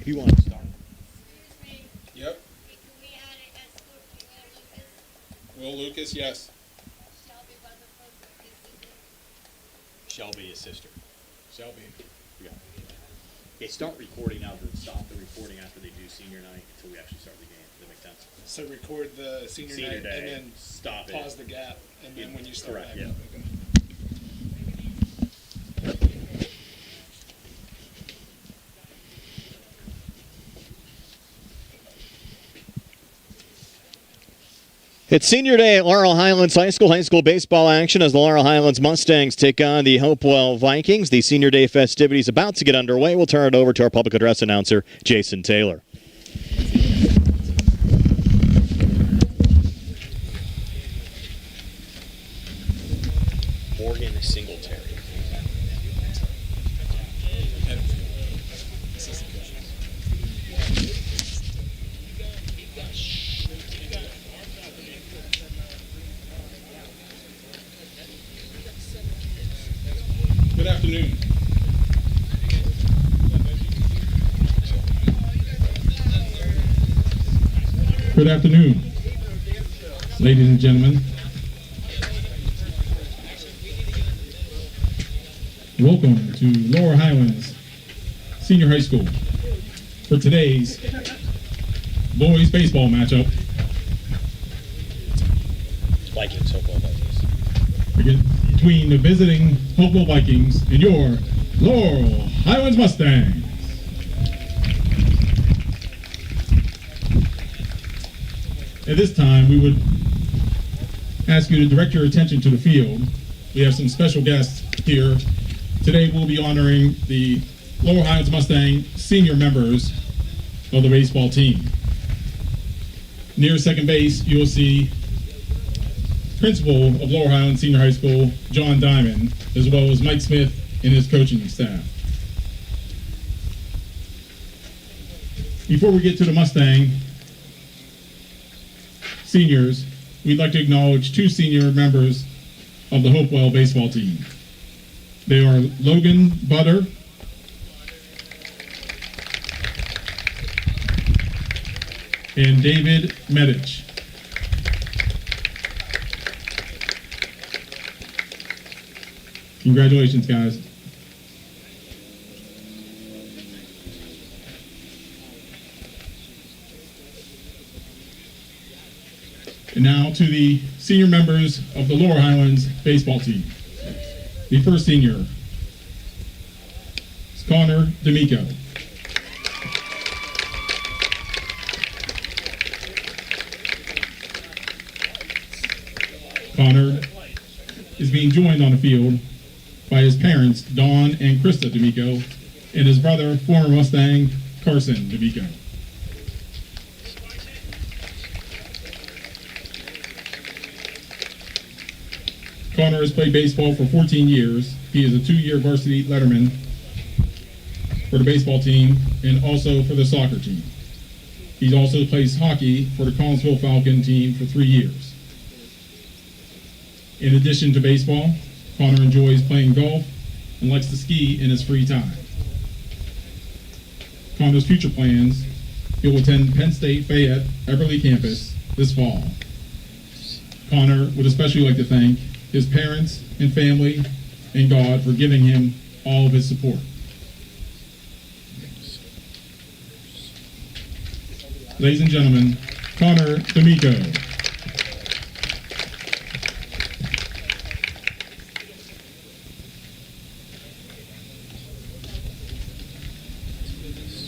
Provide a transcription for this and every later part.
You want to start? Yep. Hey, can we add an escort to Will Lucas, yes. Shelby Rutherford, his sister? Shelby, his sister. Shelby. Yeah. Okay, start recording now. Stop the recording after they do senior night until we actually start the game. Does that make sense? So record the senior Senior night day, and then stop pause it. the gap, and then when you start Correct, back yeah. up. Okay. It's senior day at Laurel Highlands High School. High school baseball action as the Laurel Highlands Mustangs take on the Hopewell Vikings. The senior day festivities about to get underway. We'll turn it over to our public address announcer, Jason Taylor. Morgan Singletary. Good afternoon. Good afternoon, ladies and gentlemen. Welcome to Laurel Highlands Senior High School for today's boys baseball matchup Vikings, Hopewell Vikings. between the visiting Hopewell Vikings and your Laurel Highlands Mustangs. At this time, we would ask you to direct your attention to the field. We have some special guests here. Today we'll be honoring the Laurel Highlands Mustang senior members of the baseball team. Near second base, you'll see Principal of Laurel Highlands Senior High School, John Diamond, as well as Mike Smith and his coaching staff. Before we get to the Mustang seniors, we'd like to acknowledge two senior members of the Hopewell baseball team. They are Logan Butter and David Medich. Congratulations, guys. And now to the senior members of the Laurel Highlands baseball team. The first senior is Connor D'Amico. Connor is being joined on the field by his parents, Dawn and Krista D'Amico, and his brother, former Mustang, Carson D'Amico. Connor has played baseball for 14 years. He is a 2-year varsity letterman for the baseball team and also for the soccer team. He also plays hockey for the Collinsville Falcon team for 3 years. In addition to baseball, Connor enjoys playing golf and likes to ski in his free time. Connor's future plans: he will attend Penn State Fayette Everly campus this fall. Connor would especially like to thank his parents and family and God for giving him all of his support. Ladies and gentlemen, Connor D'Amico.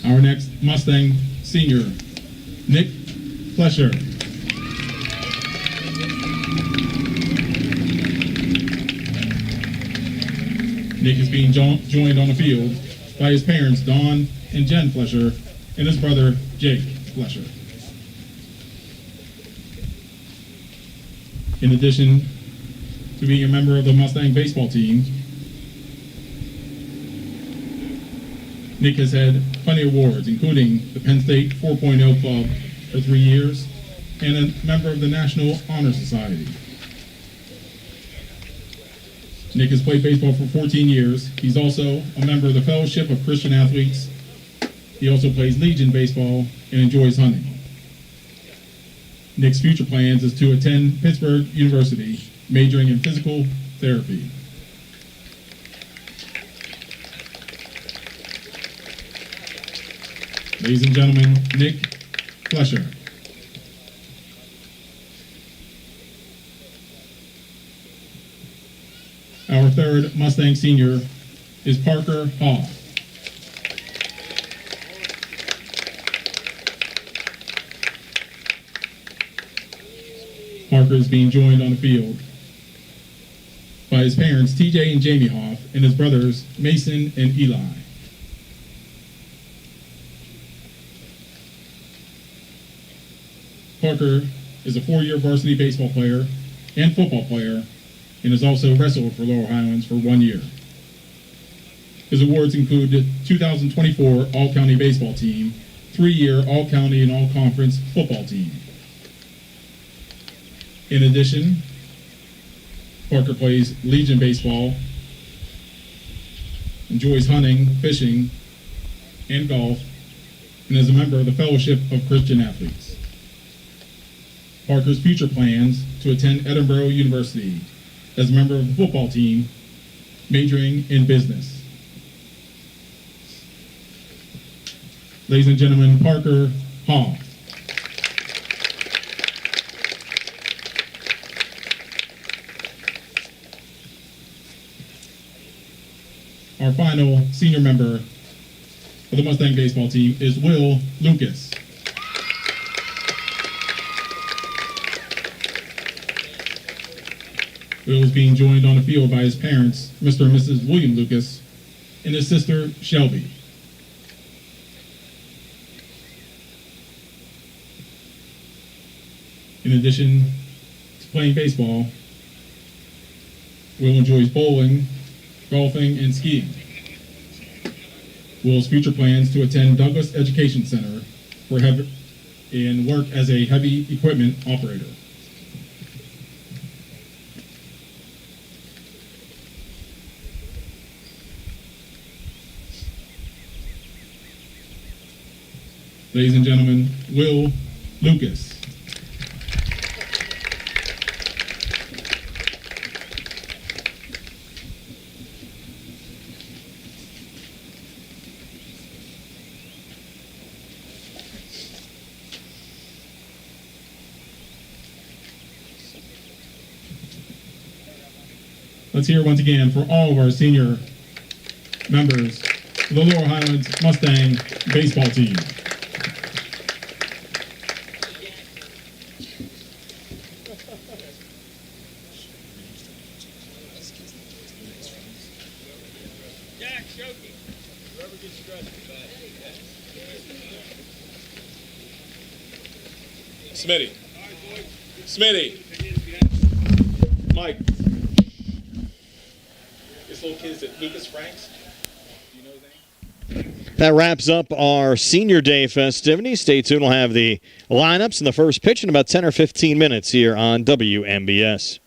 Our next Mustang senior, Nick Flesher. Nick is being joined on the field by his parents, Dawn and Jen Flesher, and his brother, Jake Flesher. In addition to being a member of the Mustang baseball team, Nick has had plenty of awards, including the Penn State 4.0 Club for 3 years and a member of the National Honor Society. Nick has played baseball for 14 years. He's also a member of the Fellowship of Christian Athletes He also plays Legion baseball and enjoys hunting. Nick's future plans is to attend Pittsburgh University, majoring in physical therapy. Ladies and gentlemen, Nick Flesher. Our third Mustang senior is Parker Hall. Parker is being joined on the field by his parents, TJ and Jamie Hoff, and his brothers, Mason and Eli. Parker is a 4-year varsity baseball player and football player and has also wrestled for Laurel Highlands for 1 year. His awards include the 2024 All-County Baseball Team, 3-year All-County and All-Conference Football Team. In addition, Parker plays Legion baseball, enjoys hunting, fishing, and golf, and is a member of the Fellowship of Christian Athletes. Parker's future plans to attend Edinburgh University as a member of the football team, majoring in business. Ladies and gentlemen, Parker Hall. Our final senior member of the Mustang baseball team is Will Lucas. Will is being joined on the field by his parents, Mr. and Mrs. William Lucas, and his sister, Shelby. In addition to playing baseball, Will enjoys bowling, golfing, and skiing. Will's future plans to attend Douglas Education Center and work as a heavy equipment operator. Ladies and gentlemen, Will Lucas. Let's hear once again for all of our senior members of the Laurel Highlands Mustang baseball team. Smitty. Mike. This little kid's at Lucas Franks. Do you know his name? That wraps up our Senior Day festivities. Stay tuned. We'll have the lineups and the first pitch in about 10 or 15 minutes here on WMBS.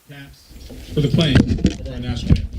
caps for the playing of our national anthem.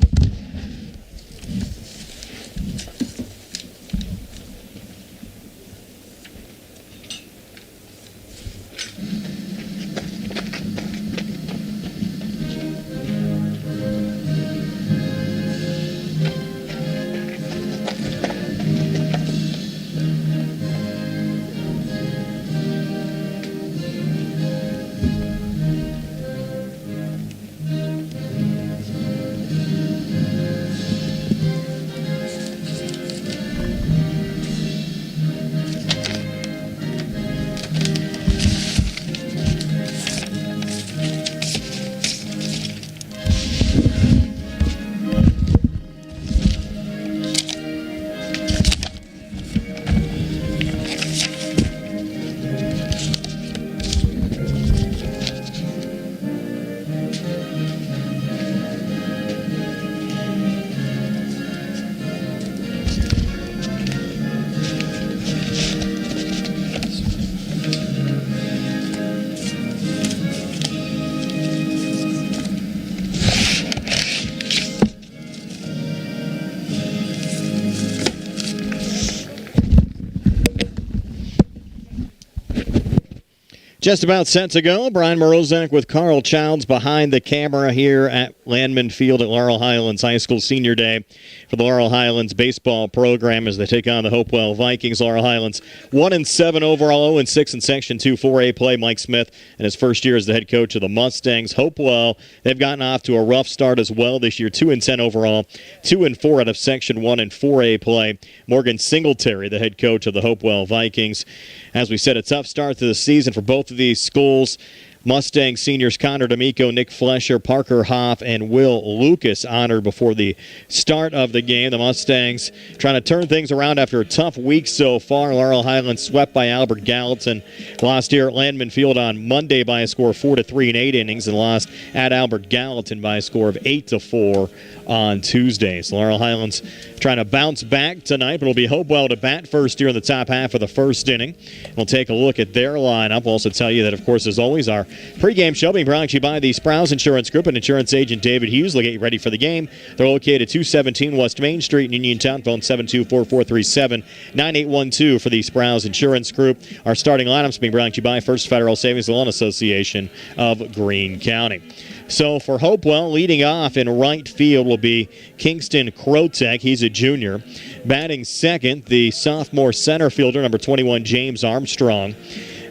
Just about set to go. Brian Morozak with Carl Childs behind the camera here at Landman Field at Laurel Highlands High School Senior Day for the Laurel Highlands baseball program as they take on the Hopewell Vikings. Laurel Highlands 1-7 overall, 0-6 in Section 2 4A play. Mike Smith in his first year as the head coach of the Mustangs. Hopewell, they've gotten off to a rough start as well this year. 2-10 overall, 2-4 out of Section 1 and 4A play. Morgan Singletary, the head coach of the Hopewell Vikings. As we said, a tough start to the season for both of these schools. Mustang seniors Connor D'Amico, Nick Flesher, Parker Hoff, and Will Lucas honored before the start of the game. The Mustangs trying to turn things around after a tough week so far. Laurel Highlands swept by Albert Gallatin. Lost here at Landman Field on Monday by a score of 4-3 in 8 innings, and lost at Albert Gallatin by a score of 8-4 on Tuesday. So Laurel Highlands trying to bounce back tonight, but it'll be Hopewell to bat first here in the top half of the first inning. We'll take a look at their lineup. We'll also tell you that, of course, as always, our pregame show being brought to you by the Sprouse Insurance Group and insurance agent David Hughes. They'll get you ready for the game. They're located at 217 West Main Street in Uniontown. Phone 724-437-9812 for the Sprouse Insurance Group. Our starting lineups being brought to you by First Federal Savings Loan Association of Greene County. So for Hopewell, leading off in right field will be Kingston Krotek. He's a junior. Batting second, the sophomore center fielder, number 21, James Armstrong.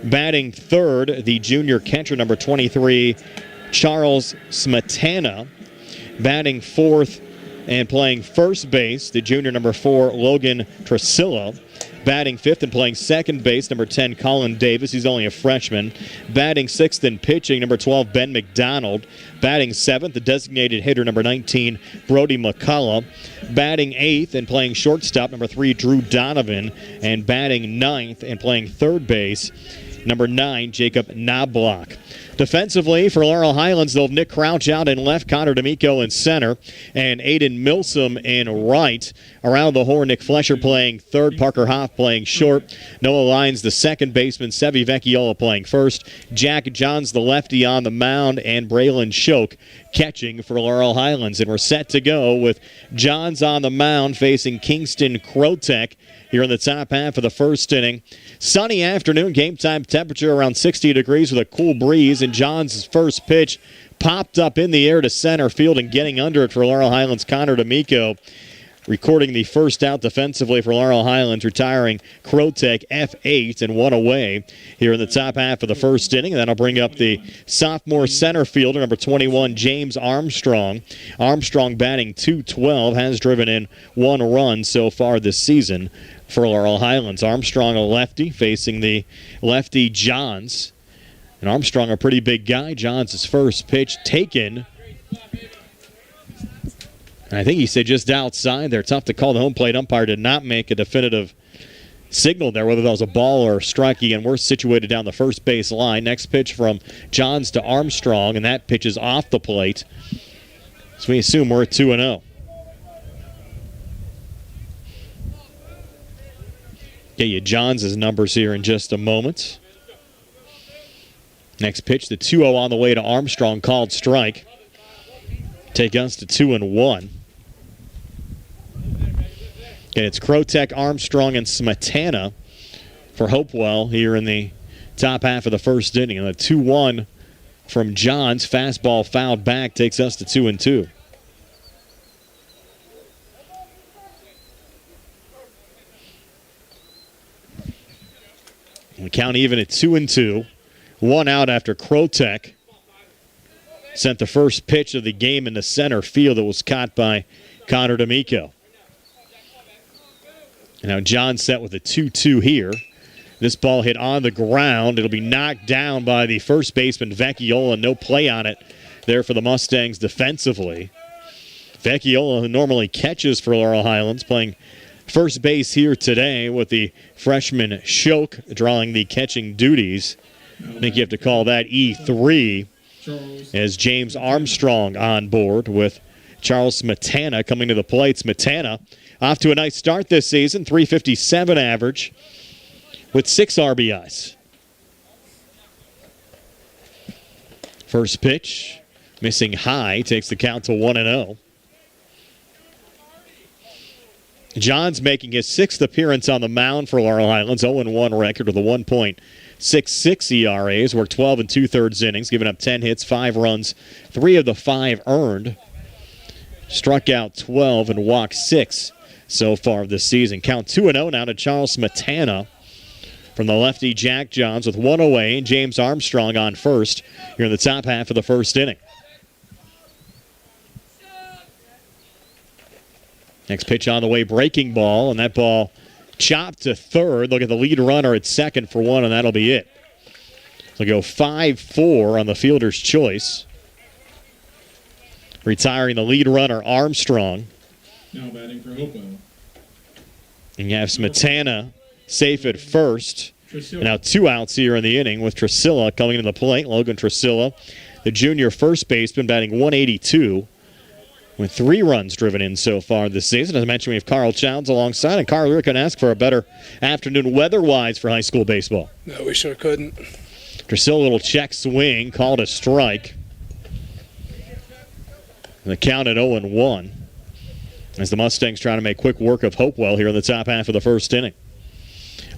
Batting third, the junior catcher, number 23, Charles Smetana. Batting fourth and playing first base, the junior, number 4, Logan Tresillo. Batting fifth and playing second base, number 10, Colin Davis. He's only a freshman. Batting sixth and pitching, number 12, Ben McDonald. Batting seventh, the designated hitter, number 19, Brody McCullough. Batting eighth and playing shortstop, number 3, Drew Donovan. And batting ninth and playing third base, number 9, Jacob Knobloch. Defensively for Laurel Highlands, they'll have Nick Crouch out in left, Connor D'Amico in center, and Aiden Milsom in right. Around the horn, Nick Flesher playing third, Parker Hoff playing short, Noah Lyons the second baseman, Sevi Vecchiola playing first, Jack Johns the lefty on the mound, and Braylon Shoke catching for Laurel Highlands. And we're set to go with Johns on the mound facing Kingston Krotek here in the top half of the first inning. Sunny afternoon, game time temperature around 60 degrees with a cool breeze, and Johns' first pitch popped up in the air to center field, and getting under it for Laurel Highlands, Connor D'Amico, recording the first out defensively for Laurel Highlands, retiring Krotek F8 and 1 away here in the top half of the first inning. And that'll bring up the sophomore center fielder, number 21, James Armstrong. Armstrong batting .212, has driven in 1 run so far this season for Laurel Highlands. Armstrong, a lefty, facing the lefty Johns. And Armstrong, a pretty big guy. Johns' first pitch taken. I think he said just outside there. Tough to call. The home plate umpire did not make a definitive signal there, whether that was a ball or a strike. Again, we're situated down the first base line. Next pitch from Johns to Armstrong, and that pitch is off the plate. So we assume we're at 2-0. Get you Johns' numbers here in just a moment. Next pitch, the 2-0 on the way to Armstrong, called strike. take us to 2-1. And it's Krotek, Armstrong, and Smetana for Hopewell here in the top half of the first inning. And a 2-1 from Johns. Fastball fouled back takes us to 2-2. We count even at 2-2. One out after Krotek sent the first pitch of the game into center field that was caught by Connor D'Amico. And now John set with a 2-2 here. This ball hit on the ground. It'll be knocked down by the first baseman, Vecchiola. No play on it there for the Mustangs defensively. Vecchiola, who normally catches for Laurel Highlands, playing first base here today with the freshman Shoke drawing the catching duties. I think you have to call that E3 as James Armstrong on board with Charles Smetana coming to the plate. Smetana off to a nice start this season, 357 average with 6 RBIs. First pitch, missing high, takes the count to 1-0. Johns making his 6th appearance on the mound for Laurel Highlands, 0-1 record with a 1.66 ERA. He's worked 12 2/3 innings, giving up 10 hits, 5 runs, 3 of the 5 earned. Struck out 12 and walked 6 so far this season. Count 2-0 now to Charles Smetana from the lefty Jack Johns with 1 away. James Armstrong on first here in the top half of the first inning. Next pitch on the way, breaking ball, and that ball chopped to third. Look at the lead runner at second for 1, and that'll be it. They'll go 5-4 on the fielder's choice. Retiring the lead runner, Armstrong. Now batting for Hopewell. And you have Smetana safe at first. Trusilla. And now 2 outs here in the inning with Trusilla coming to the plate. Logan Trusilla, the junior first baseman, batting 182 with 3 runs driven in so far this season. As I mentioned, we have Carl Childs alongside. And Carl, you're going to ask for a better afternoon weather-wise for high school baseball. No, we sure couldn't. Trusilla, a little check swing, called a strike. And the count at 0-1 as the Mustangs trying to make quick work of Hopewell here in the top half of the first inning.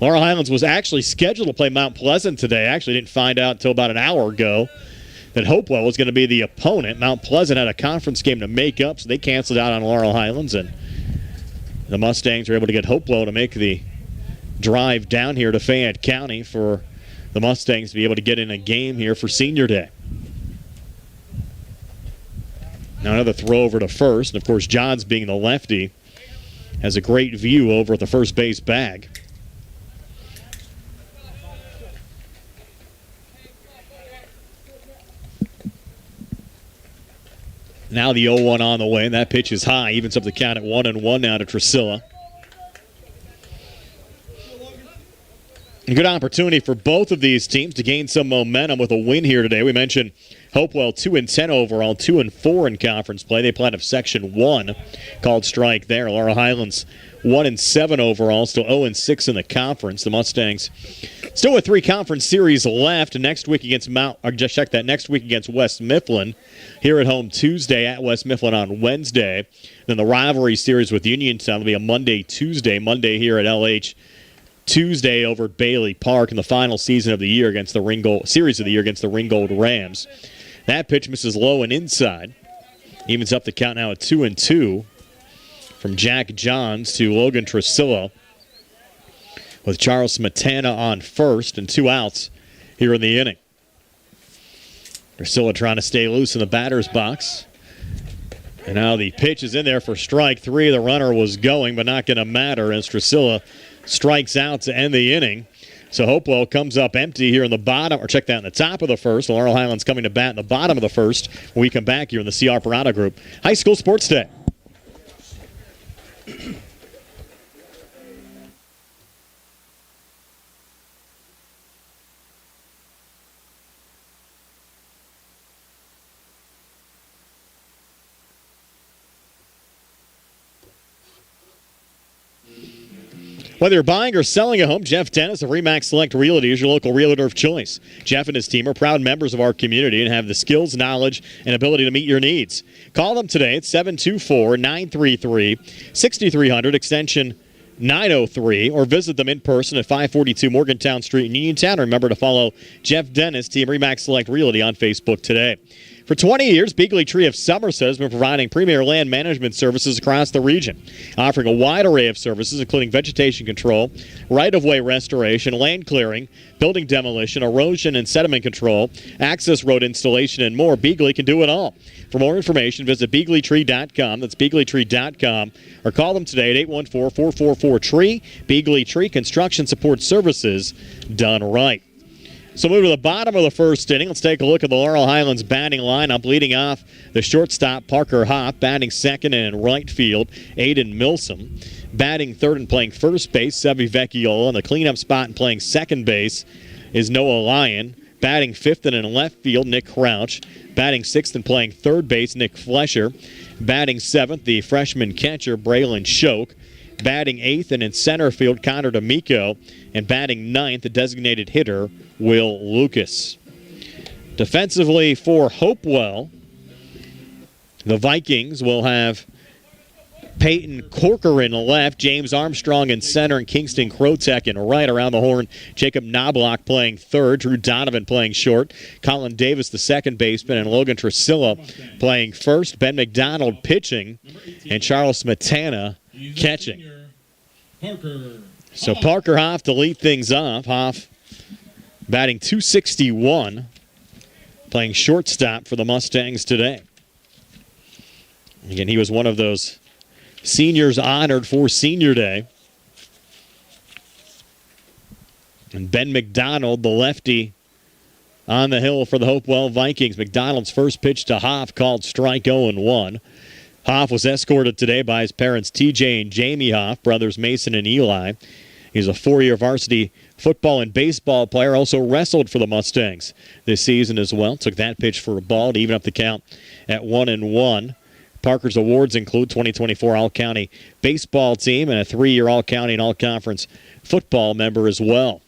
Laurel Highlands was actually scheduled to play Mount Pleasant today. I actually didn't find out until about an hour ago that Hopewell was going to be the opponent. Mount Pleasant had a conference game to make up, so they canceled out on Laurel Highlands, and the Mustangs were able to get Hopewell to make the drive down here to Fayette County for the Mustangs to be able to get in a game here for Senior Day. Now another throw over to first, and of course Johns, being the lefty, has a great view over at the first base bag. Now the 0-1 on the way, and that pitch is high. Evens up the count at 1-1 now to Trusilla. A good opportunity for both of these teams to gain some momentum with a win here today. We mentioned Hopewell 2-10 overall, 2-4 in conference play. They play out of Section 1, called strike there. Laurel Highlands 1-7 overall, still 0-6 in the conference. The Mustangs still with 3 conference series left. Next week against next week against West Mifflin. Here at home Tuesday, at West Mifflin on Wednesday. Then the rivalry series with Uniontown will be a Monday here at LH. Tuesday over at Bailey Park in the final season of the year against the series of the year against the Ringgold Rams. That pitch misses low and inside. Evens up the count now at 2-2 from Jack Johns to Logan Trusilla with Charles Smetana on first and 2 outs here in the inning. Trusilla trying to stay loose in the batter's box. And now the pitch is in there for strike 3. The runner was going, but not going to matter as Trusilla strikes out to end the inning. So Hopewell comes up empty here in the bottom, or check that in the top of the first. Laurel Highlands coming to bat in the bottom of the first when we come back here in the C.R. Parada Group High School Sports Day. Whether you're buying or selling a home, Jeff Dennis of RE/MAX Select Realty is your local realtor of choice. Jeff and his team are proud members of our community and have the skills, knowledge, and ability to meet your needs. Call them today at 724-933-6300, extension 903, or visit them in person at 542 Morgantown Street in Uniontown. Remember to follow Jeff Dennis, Team RE/MAX Select Realty on Facebook today. For 20 years, Beagley Tree of Somerset has been providing premier land management services across the region, offering a wide array of services including vegetation control, right-of-way restoration, land clearing, building demolition, erosion and sediment control, access road installation, and more. Beagley can do it all. For more information, visit BeagleyTree.com. That's BeagleyTree.com. Or call them today at 814-444-TREE. Beagley Tree Construction Support Services done right. So move to the bottom of the first inning. Let's take a look at the Laurel Highlands batting lineup. Leading off, the shortstop, Parker Hoff. Batting second and in right field, Aiden Milsom. Batting third and playing first base, Sevi Vecchiola. And the cleanup spot and playing second base is Noah Lyon. Batting fifth and in left field, Nick Crouch. Batting sixth and playing third base, Nick Flesher. Batting seventh, the freshman catcher, Braylon Shoke. Batting eighth and in center field, Connor D'Amico. And batting ninth, the designated hitter, Will Lucas. Defensively for Hopewell, the Vikings will have Peyton Corker in left, James Armstrong in center, and Kingston Krotek in right. Around the horn, Jacob Knobloch playing third, Drew Donovan playing short, Colin Davis the second baseman, and Logan Tresilla playing first, Ben McDonald pitching, and Charles Smetana catching. So Parker Hoff to lead things off. Hoff batting .261, playing shortstop for the Mustangs today. Again, he was one of those seniors honored for Senior Day. And Ben McDonald, the lefty, on the hill for the Hopewell Vikings. McDonald's first pitch to Hoff called strike 0-1. Hoff was escorted today by his parents TJ and Jamie Hoff, brothers Mason and Eli. He's a four-year varsity football and baseball player, also wrestled for the Mustangs this season as well. Took that pitch for a ball to even up the count at 1-1. Parker's awards include 2024 All-County Baseball Team and a 3-year All-County and All-Conference football member as well.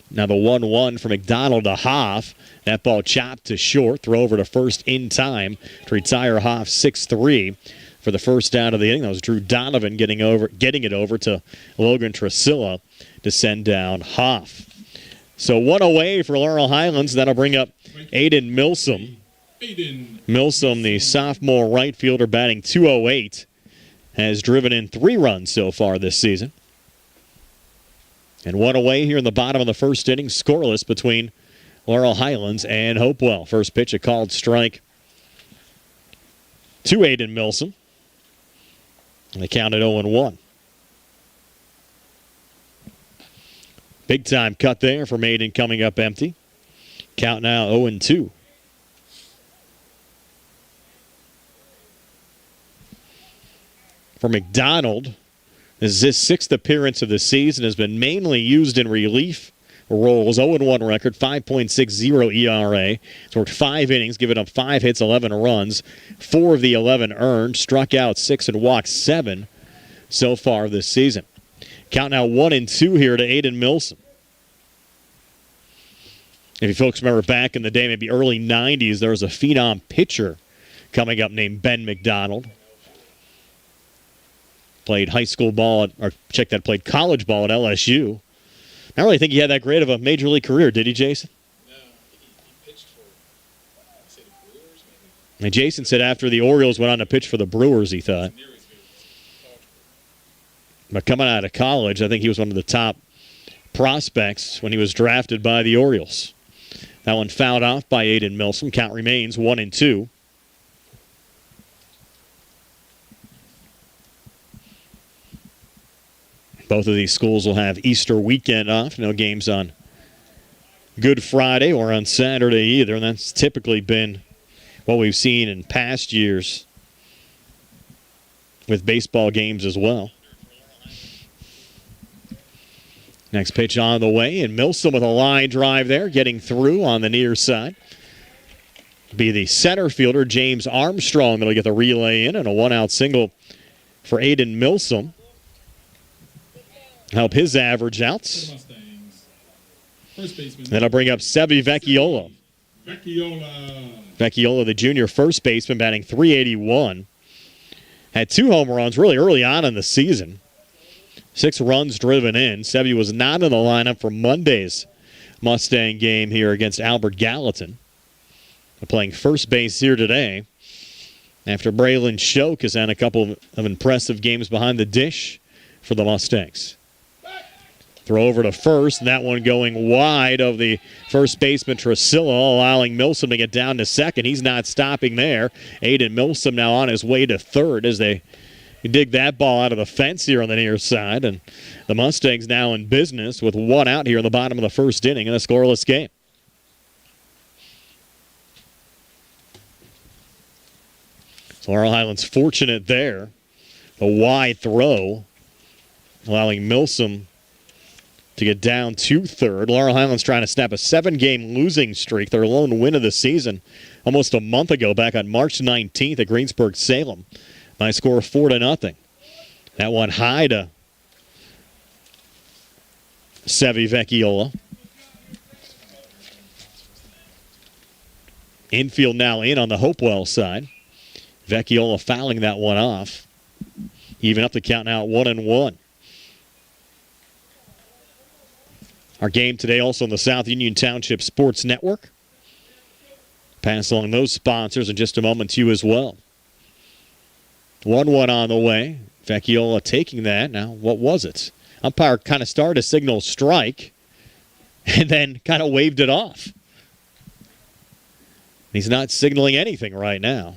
Now the 1-1 from McDonald to Hoff. That ball chopped to short. Throw over to first in time to retire Hoff 6-3 for the first out of the inning. That was Drew Donovan getting it over to Logan Tresilla to send down Hoff. So one away for Laurel Highlands. That'll bring up Aiden Milsom. Milsom, the sophomore right fielder, batting .208, has driven in 3 runs so far this season. And one away here in the bottom of the first inning, scoreless between Laurel Highlands and Hopewell. First pitch, a called strike to Aiden Milsom. And they counted 0-1. Big time cut there from Aiden coming up empty. Count now 0-2. For McDonald, this is his 6th appearance of the season, has been mainly used in relief roles. 0-1 record, 5.60 ERA. He's worked 5 innings, given up 5 hits, 11 runs. 4 of the 11 earned, struck out 6 and walked 7 so far this season. Count now 1-2 here to Aiden Milsom. If you folks remember back in the day, maybe early 90s, there was a phenom pitcher coming up named Ben McDonald. Played high school ball, played college ball at LSU. I don't really think he had that great of a major league career, did he, Jason? No, I think he pitched for, the Brewers, maybe? And Jason said after the Orioles went on to pitch for the Brewers, he thought. But coming out of college, I think he was one of the top prospects when he was drafted by the Orioles. That one fouled off by Aiden Milsom. Count remains 1-2. Both of these schools will have Easter weekend off. No games on Good Friday or on Saturday either. And that's typically been what we've seen in past years with baseball games as well. Next pitch on the way, and Milsom with a line drive there, getting through on the near side. Be the center fielder, James Armstrong, that'll get the relay in, and a one-out single for Aiden Milsom. help his average out. For the Mustangs. First baseman. That'll bring up Sevi Vecchiola. Vecchiola. Vecchiola, the junior first baseman, batting .381. Had 2 home runs really early on in the season. 6 runs driven in. Sevi was not in the lineup for Monday's Mustang game here against Albert Gallatin. They're playing first base here today after Braylon Shoke has had a couple of impressive games behind the dish for the Mustangs. Throw over to first, and that one going wide of the first baseman Trisilla, allowing Milsom to get down to second. He's not stopping there. Aiden Milsom now on his way to third as they dig that ball out of the fence here on the near side. And the Mustangs now in business with 1 out here in the bottom of the first inning in a scoreless game. So Laurel Highlands fortunate there. A wide throw, allowing Milsom to get down to third. Laurel Highlands trying to snap a 7-game losing streak, their lone win of the season, almost a month ago, back on March 19th at Greensburg-Salem. By a score of 4-0. That one high to Sevi Vecchiola. Infield now in on the Hopewell side. Vecchiola fouling that one off. Even up the count now at 1-1. Our game today also on the South Union Township Sports Network. Pass along those sponsors in just a moment to you as well. 1-1 on the way. Vecchiola taking that. Now, what was it? Umpire kind of started to signal strike and then kind of waved it off. He's not signaling anything right now.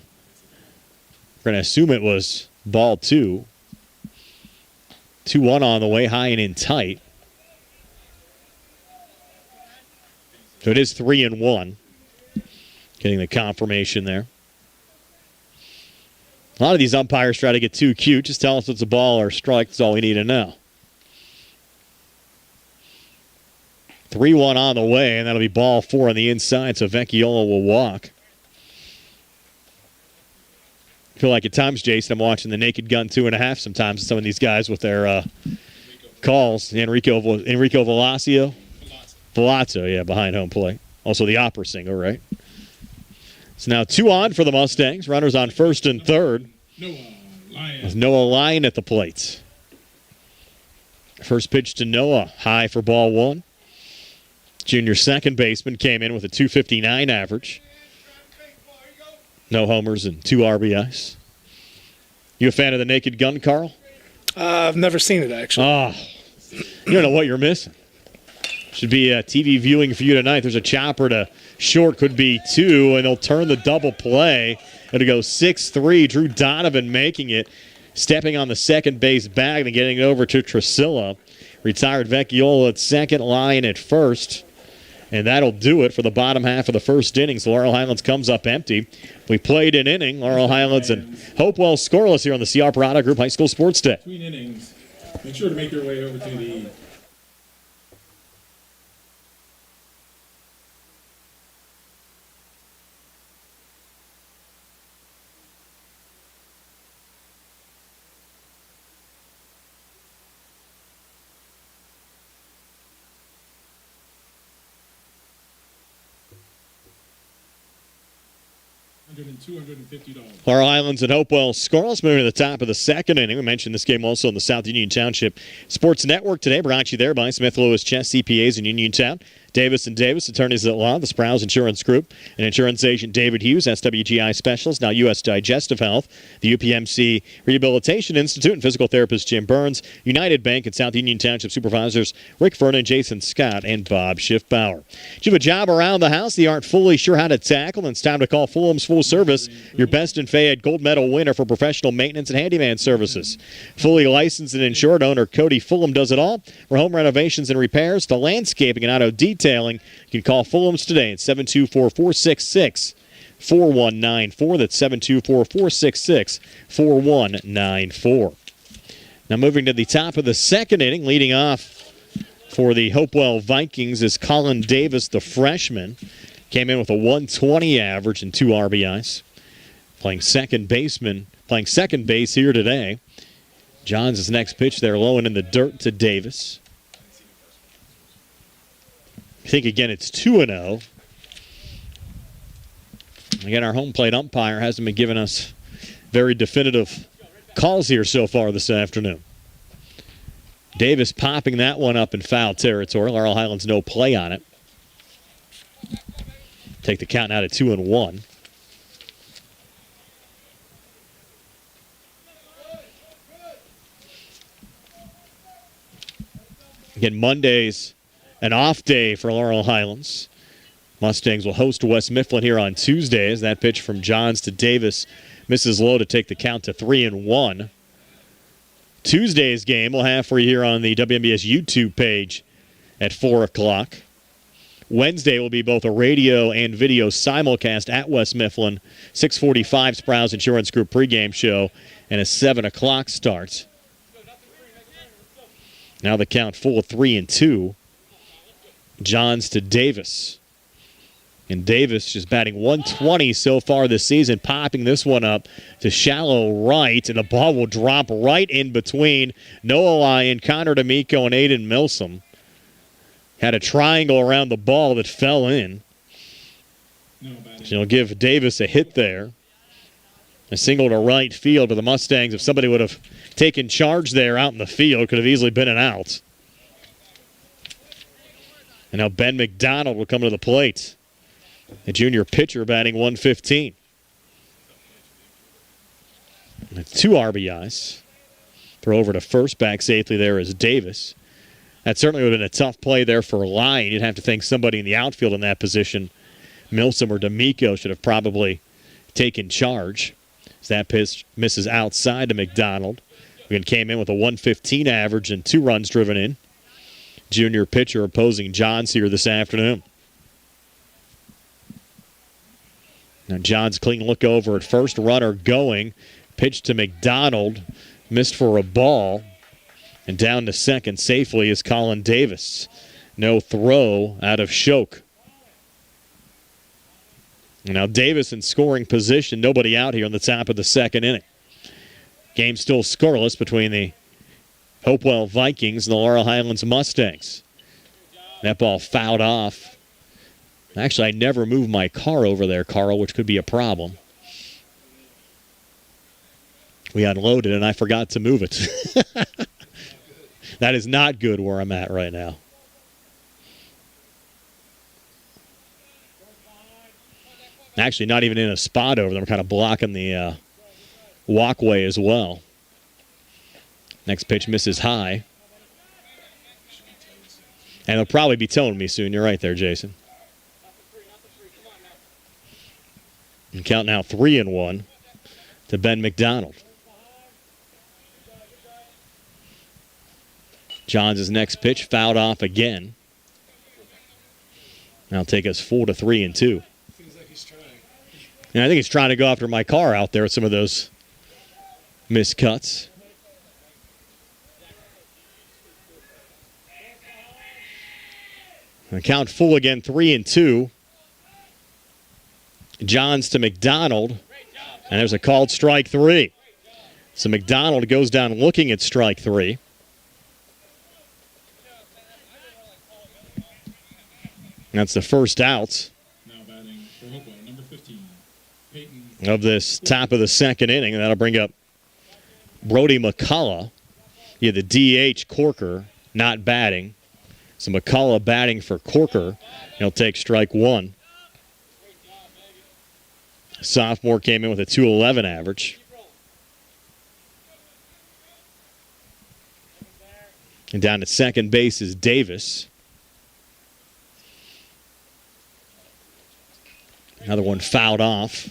We're going to assume it was ball 2. 2-1 on the way, high and in tight. So it is 3-1. Getting the confirmation there. A lot of these umpires try to get too cute. Just tell us it's a ball or strike. That's all we need to know. 3-1 on the way, and that'll be ball 4 on the inside, so Vecchiola will walk. I feel like at times, Jason, I'm watching the Naked Gun 2.5 sometimes. Some of these guys with their calls. Enrico Velasio. Velazzo, yeah, behind home plate. Also the opera singer, right? So now 2 on for the Mustangs. Runners on first and third. With Noah Lyon at the plate. First pitch to Noah, high for ball 1. Junior second baseman came in with a .259 average. No homers and 2 RBIs. You a fan of the Naked Gun, Carl? I've never seen it, actually. Oh, you don't know what you're missing. Should be a TV viewing for you tonight. There's a chopper to short, could be 2, and they'll turn the double play. It'll go 6-3. Drew Donovan making it, stepping on the second base bag and getting it over to Trisilla. Retired Vecchiola at second, Lyon at first. And that'll do it for the bottom half of the first inning. So Laurel Highlands comes up empty. We played an inning. Laurel Highlands and Hopewell scoreless here on the CR Parada Group High School Sports Day. Between innings, make sure to make your way over to the $250. Laurel Highlands and Hopewell scoreless, moving to the top of the second inning. We mentioned this game also on the South Union Township Sports Network today, brought to you there by Smith Lewis Chess CPAs in Uniontown. Davis & Davis, attorneys at law, the Sprouse Insurance Group, and insurance agent David Hughes, SWGI Specialist, now U.S. Digestive Health, the UPMC Rehabilitation Institute, and physical therapist Jim Burns, United Bank and South Union Township supervisors Rick Vernon, Jason Scott, and Bob Schiffbauer. Do you have a job around the house that you aren't fully sure how to tackle? Then it's time to call Fulham's Full Service, your best in Fayette gold medal winner for professional maintenance and handyman services. Fully licensed and insured, owner Cody Fulham does it all. For home renovations and repairs to landscaping and auto detailing, you can call Fulham's today at 724-466-4194. That's 724-466-4194. Now moving to the top of the second inning, leading off for the Hopewell Vikings is Colin Davis, the freshman. Came in with a 120 average and 2 RBIs. Playing second base here today. Johns' next pitch there, low and in the dirt to Davis. I think, again, it's 2-0. Again, our home plate umpire hasn't been giving us very definitive calls here so far this afternoon. Davis popping that one up in foul territory. Laurel Highlands no play on it. Take the count now to 2-1. Again, Monday's an off day for Laurel Highlands. Mustangs will host West Mifflin here on Tuesday as that pitch from Johns to Davis misses low to take the count to 3-1. Tuesday's game we'll have for you here on the WMBS YouTube page at 4 o'clock. Wednesday will be both a radio and video simulcast at West Mifflin, 6:45 Sprouse Insurance Group pregame show, and a 7 o'clock start. Now the count full of 3-2. Johns to Davis. And Davis just batting 120 so far this season, popping this one up to shallow right, and the ball will drop right in between Noah Lyon, Connor D'Amico, and Aiden Milsom. Had a triangle around the ball that fell in. So you'll give Davis a hit there. A single to right field, but the Mustangs, if somebody would have taken charge there out in the field, could have easily been an out. And now Ben McDonald will come to the plate. A junior pitcher batting 115. And 2 RBIs. Throw over to first, back safely there is Davis. That certainly would have been a tough play there for Lyon. You'd have to think somebody in the outfield in that position, Milsom or D'Amico, should have probably taken charge. As that pitch misses outside to McDonald. Again, came in with a 115 average and 2 runs driven in. Junior pitcher opposing Johns here this afternoon. Now Johns clean look over at first, runner going. Pitch to McDonald, missed for a ball. And down to second safely is Colin Davis. No throw out of Shoke. And now Davis in scoring position. Nobody out here in the top of the second inning. Game still scoreless between the Hopewell Vikings and the Laurel Highlands Mustangs. That ball fouled off. Actually, I never moved my car over there, Carl, which could be a problem. We unloaded and I forgot to move it. That is not good where I'm at right now. Actually, not even in a spot over there. I'm kind of blocking the walkway as well. Next pitch misses high. And they'll probably be towing me soon. You're right there, Jason. And count now 3-1 to Ben McDonald. Johns' next pitch fouled off again. Now take us 4-3-2. Seems like he's trying. And I think he's trying to go after my car out there with some of those missed cuts. And count full again, 3-2. Johns to McDonald. And there's a called strike 3. So McDonald goes down looking at strike 3. That's the first out Now batting for Hopewell, number 15, Peyton. of this top of the second inning. And that'll bring up Brody McCullough. Yeah, the DH Corker not batting. So McCullough batting for Corker. He'll take strike 1. Sophomore came in with a 211 average. And down at second base is Davis. Another one fouled off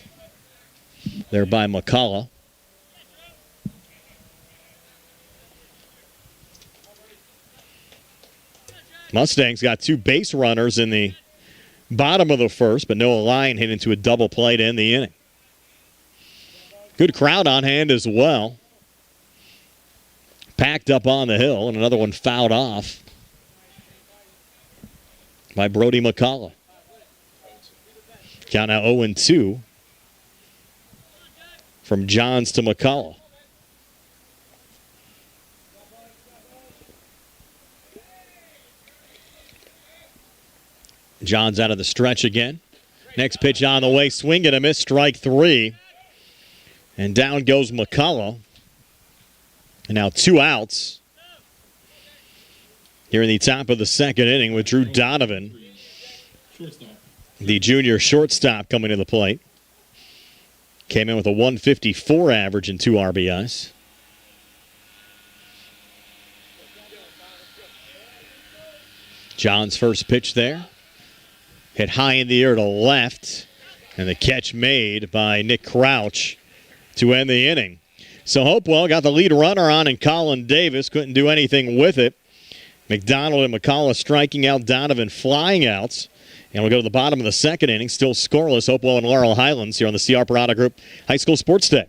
there by McCullough. Mustangs got 2 base runners in the bottom of the first, but Noah Lyon hit into a double play to end the inning. Good crowd on hand as well. Packed up on the hill, and another one fouled off by Brody McCullough. Count now 0-2 from Johns to McCullough. John's out of the stretch again. Next pitch on the way, swing and a miss, strike 3. And down goes McCullough. And now 2 outs here in the top of the second inning with Drew Donovan, the junior shortstop, coming to the plate. Came in with a 154 average and 2 RBIs. John's first pitch there. Hit high in the air to left. And the catch made by Nick Crouch to end the inning. So Hopewell got the lead runner on, and Colin Davis couldn't do anything with it. McDonald and McCullough striking out, Donovan flying out. And we'll go to the bottom of the second inning, still scoreless. Hopewell and Laurel Highlands here on the CR Parada Group High School Sports Day.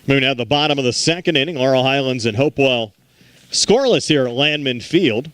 Moving out the bottom of the second inning, Laurel Highlands and Hopewell scoreless here at Landman Field.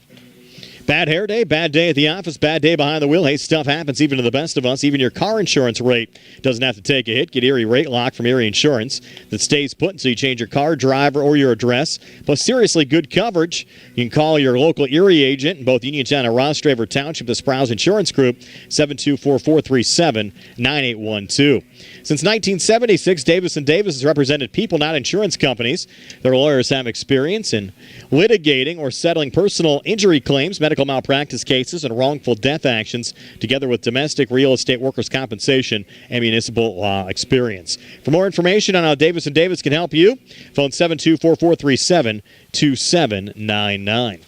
Bad hair day, bad day at the office, bad day behind the wheel. Hey, stuff happens even to the best of us. Even your car insurance rate doesn't have to take a hit. Get Erie Rate Lock from Erie Insurance that stays put until you change your car, driver, or your address. Plus, seriously good coverage. You can call your local Erie agent in both Uniontown and Ross Draver Township, the Sprouse Insurance Group, 724-437-9812. Since 1976, Davis & Davis has represented people, not insurance companies. Their lawyers have experience in litigating or settling personal injury claims, medical malpractice cases, and wrongful death actions, together with domestic, real estate, workers' compensation, and municipal law experience. For more information on how Davis & Davis can help you, phone 724-437-2799.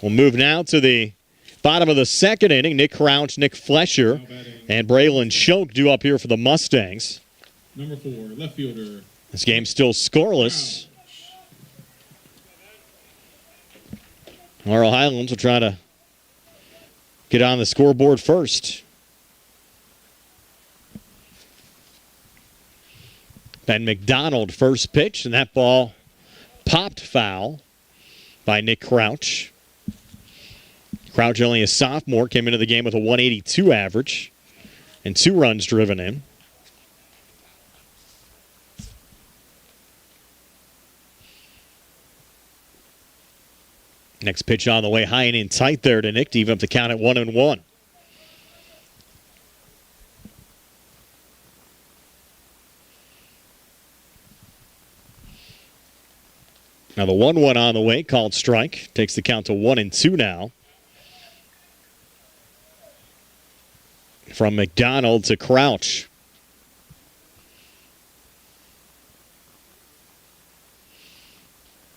We'll move now to the bottom of the second inning. Nick Crouch, Nick Flesher, and Braylon Schoch due up here for the Mustangs. Number 4, left fielder. This game's still scoreless. Laurel Highlands will try to get on the scoreboard first. Ben McDonald first pitch, and that ball popped foul by Nick Crouch. Crouch, only a sophomore, came into the game with a 182 average and 2 runs driven in. Next pitch on the way, high and in tight there to Nick to even up the count at 1-1. Now the 1-1 on the way, called strike. Takes the count to 1-2 now. From McDonald to Crouch.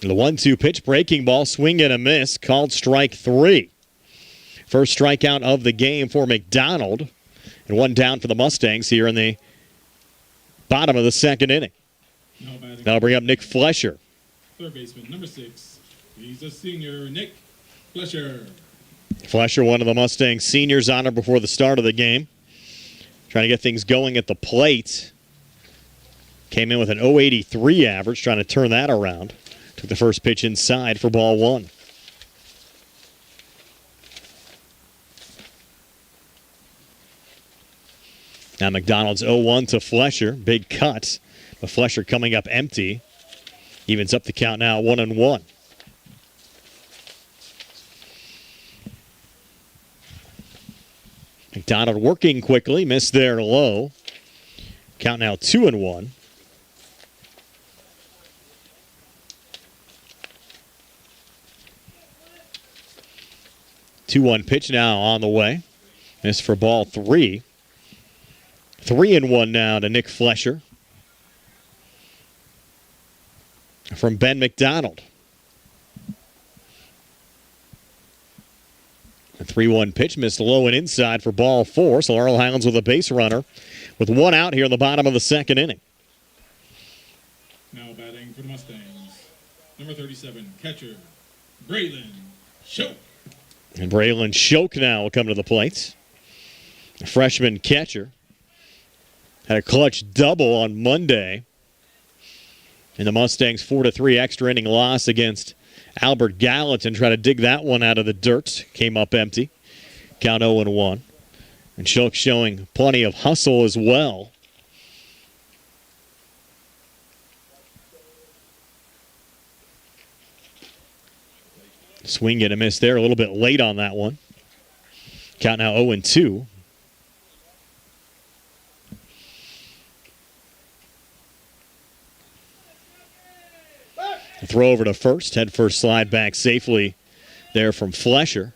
The 1-2 pitch, breaking ball, swing and a miss, called strike 3. First strikeout of the game for McDonald. And 1 down for the Mustangs here in the bottom of the second inning. That'll bring up Nick Flesher. Third baseman, number 6. He's a senior, Nick Flesher. Flesher, one of the Mustangs seniors, honored before the start of the game. Trying to get things going at the plate. Came in with an 083 average, trying to turn that around. Took the first pitch inside for ball 1. Now McDonald's 0-1 to Flesher. Big cut. But Flesher coming up empty. Evens up the count now 1-1. McDonald working quickly. Missed there low. Count now 2-1. 2-1 pitch now on the way. Missed for ball 3. 3-1 now to Nick Flesher. From Ben McDonald. A 3-1 pitch missed low and inside for ball 4. So Laurel Highlands with a base runner with 1 out here in the bottom of the second inning. Now batting for the Mustangs, Number 37, catcher, Braylon Shoke. And Braylon Shoke now will come to the plate. A freshman catcher. Had a clutch double on Monday in the Mustangs' 4-3 extra inning loss against Albert Gallatin. Try to dig that one out of the dirt. Came up empty. Count 0-1. And Shoke showing plenty of hustle as well. Swing and a miss there. A little bit late on that one. Count now 0-2. Throw over to first. Head first slide back safely there from Flesher.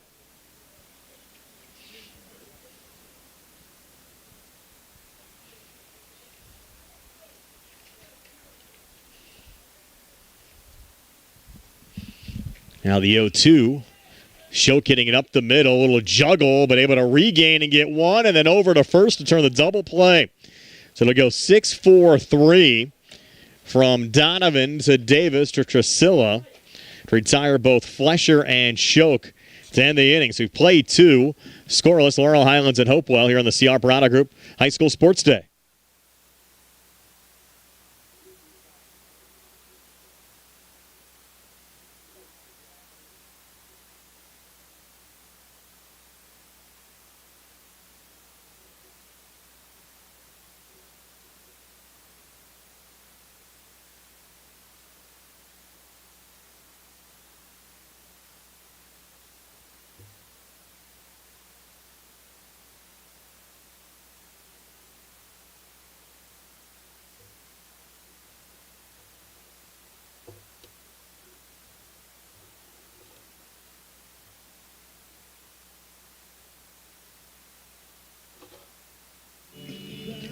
Now the 0-2. Shoke hitting it up the middle. A little juggle, but able to regain and get one. And then over to first to turn the double play. So it'll go 6-4-3 from Donovan to Davis to Tresilla to retire both Flesher and Shoke to end the inning. So we've played two. Scoreless, Laurel Highlands and Hopewell here on the CR Parada Group High School Sports Day.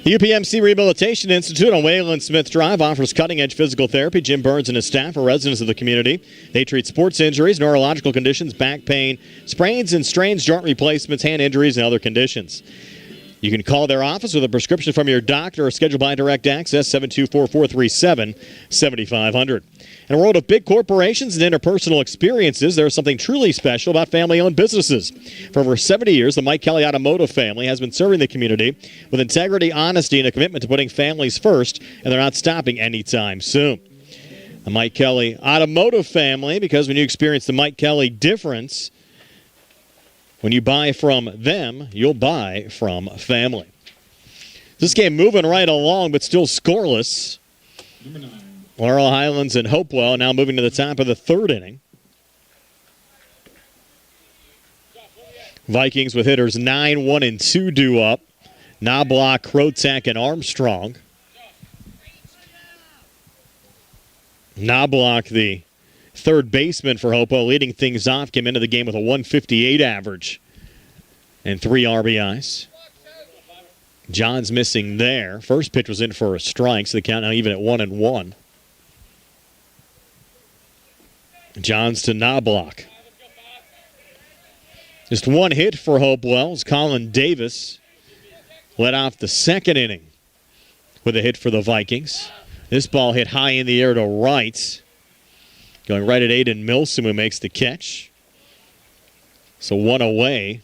The UPMC Rehabilitation Institute on Wayland Smith Drive offers cutting-edge physical therapy. Jim Burns and his staff are residents of the community. They treat sports injuries, neurological conditions, back pain, sprains and strains, joint replacements, hand injuries, and other conditions. You can call their office with a prescription from your doctor or schedule by direct access, 724-437-7500. In a world of big corporations and interpersonal experiences, there is something truly special about family-owned businesses. For over 70 years, the Mike Kelly Automotive family has been serving the community with integrity, honesty, and a commitment to putting families first, and they're not stopping anytime soon. The Mike Kelly Automotive family, because when you experience the Mike Kelly difference, when you buy from them, you'll buy from family. This game moving right along, but still scoreless. Number 9. Laurel Highlands and Hopewell now moving to the top of the third inning. Vikings with hitters 9, 1, and 2 due up. Knobloch, Krotek, and Armstrong. Knobloch, the third baseman for Hopewell, leading things off, came into the game with a 158 average and 3 RBIs. John's missing there. First pitch was in for a strike, so the count now even at 1-1. Johns to Knobloch. Just one hit for Hopewell as Colin Davis led off the second inning with a hit for the Vikings. This ball hit high in the air to right. Going right at Aiden Milsom, who makes the catch. So one away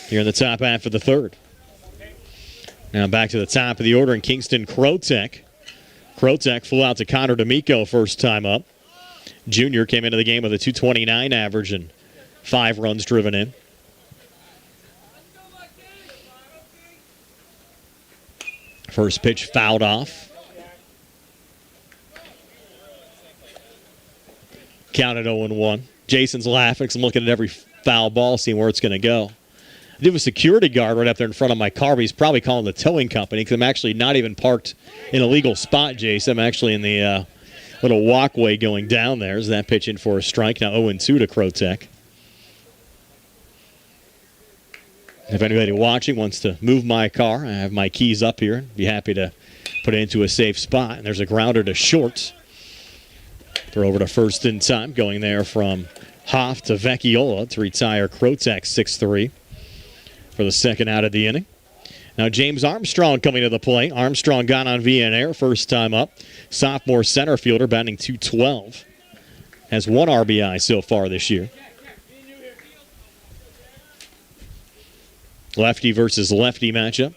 here in the top half of the third. Now back to the top of the order in Kingston Krotek. Krotek flew out to Connor D'Amico first time up. Junior came into the game with a 229 average and 5 runs driven in. First pitch fouled off. Counted 0-1. Jason's laughing because I'm looking at every foul ball, seeing where it's going to go. I do have a security guard right up there in front of my car, but he's probably calling the towing company because I'm actually not even parked in a legal spot, Jason. I'm actually in the little walkway going down there. Is that pitch in for a strike? Now 0-2 to Krotek. If anybody watching wants to move my car, I have my keys up here. Be happy to put it into a safe spot. And there's a grounder to short. Throw over to first in time. Going there from Hoff to Vecchiola to retire Krotek 6-3 for the second out of the inning. Now James Armstrong coming to the plate. Armstrong got on VNR first time up. Sophomore center fielder batting .212. Has 1 RBI so far this year. Lefty versus lefty matchup.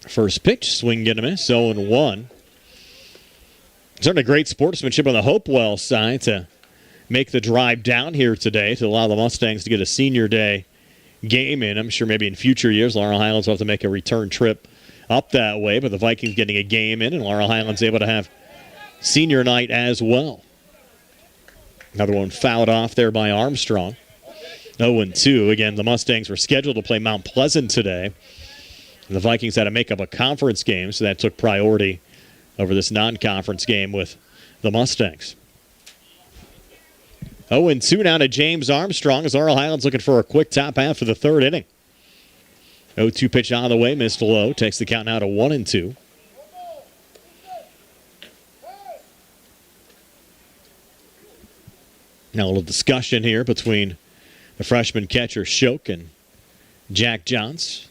First pitch, swing and a miss, 0-1. Certainly great sportsmanship on the Hopewell side to make the drive down here today to allow the Mustangs to get a senior day game in. I'm sure maybe in future years, Laurel Highlands will have to make a return trip up that way, but the Vikings getting a game in, and Laurel Highlands able to have senior night as well. Another one fouled off there by Armstrong. 0-2. Again, the Mustangs were scheduled to play Mount Pleasant today. And the Vikings had to make up a conference game, so that took priority over this non-conference game with the Mustangs. 0-2 now to James Armstrong as Laurel Highlands looking for a quick top half of the third inning. 0-2 pitch on the way, missed low. Takes the count now to 1-2. Now a little discussion here between the freshman catcher Shoke and Jack Johns.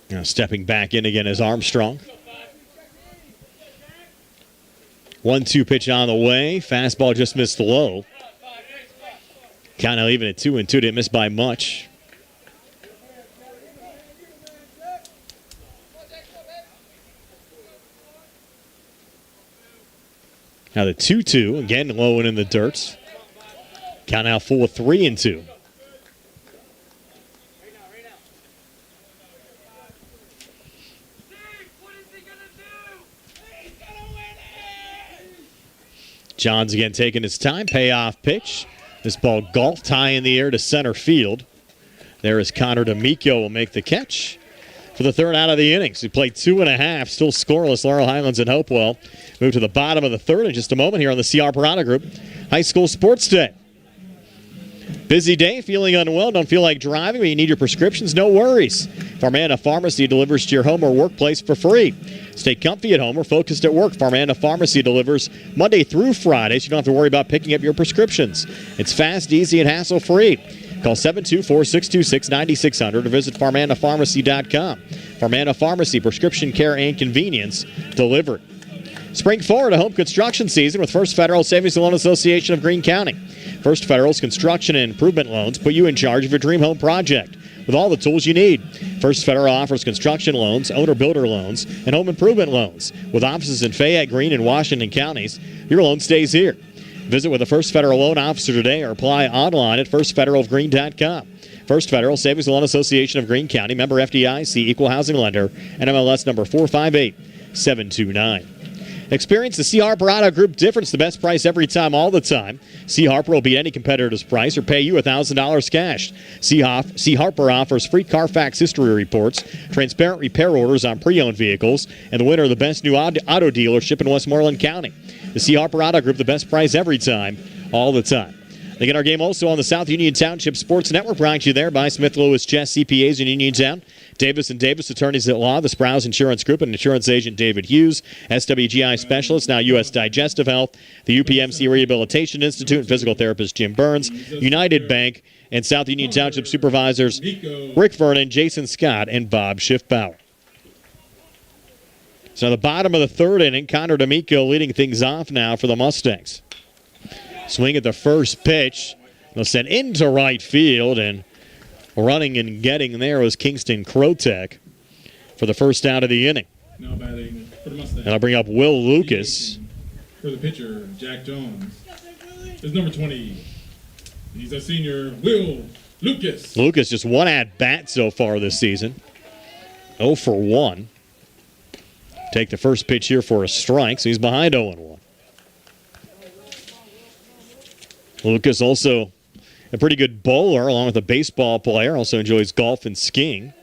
Now stepping back in again is Armstrong. 1-2 pitch on the way. Fastball just missed low. Count now leaving it 2-2. Didn't miss by much. Now the 2-2. Again low and in the dirt. Count now full of 3-2. Johns again taking his time. Payoff pitch. This ball golfed high in the air to center field. There is Connor D'Amico will make the catch for the third out of the innings. He played 2.5, still scoreless. Laurel Highlands and Hopewell move to the bottom of the third in just a moment here on the CR Parada Group High School Sports Day. Busy day, feeling unwell, don't feel like driving, but you need your prescriptions, no worries. Farmanda Pharmacy delivers to your home or workplace for free. Stay comfy at home or focused at work. Farmanda Pharmacy delivers Monday through Friday, so you don't have to worry about picking up your prescriptions. It's fast, easy, and hassle-free. Call 724-626-9600 or visit farmandapharmacy.com. Farmanda Pharmacy, prescription care and convenience delivered. Spring forward to home construction season with First Federal Savings and Loan Association of Greene County. First Federal's construction and improvement loans put you in charge of your dream home project with all the tools you need. First Federal offers construction loans, owner-builder loans, and home improvement loans. With offices in Fayette, Greene, and Washington counties, your loan stays here. Visit with a First Federal loan officer today or apply online at firstfederalofgreene.com. First Federal Savings and Loan Association of Greene County, member FDIC, equal housing lender, NMLS number 458729. Experience the C. Harper Auto Group difference, the best price every time, all the time. C. Harper will beat any competitor's price or pay you $1,000 cash. C. Harper offers free Carfax history reports, transparent repair orders on pre-owned vehicles, and the winner of the best new auto dealership in Westmoreland County. The C. Harper Auto Group, the best price every time, all the time. They get our game also on the South Union Township Sports Network, brought to you there by Smith Lewis Chess CPAs in Uniontown. Davis & Davis, attorneys at law, the Sprouse Insurance Group, and insurance agent David Hughes, SWGI Specialist, now U.S. Digestive Health, the UPMC Rehabilitation Institute, and physical therapist Jim Burns, United Bank, and South Union Township Supervisors Rick Vernon, Jason Scott, and Bob Schiffbauer. So the bottom of the third inning, Connor D'Amico leading things off now for the Mustangs. Swing at the first pitch. They'll send into right field, and running and getting there was Kingston Krotek for the first out of the inning. Now batting for the Mustangs. And I'll bring up Will Lucas. For the pitcher, Jack Jones. Is number 20. He's a senior, Will Lucas. Lucas just one at-bat so far this season. 0 for 1. Take the first pitch here for a strike, so he's behind 0-1. Lucas also a pretty good bowler along with a baseball player. Also enjoys golf and skiing.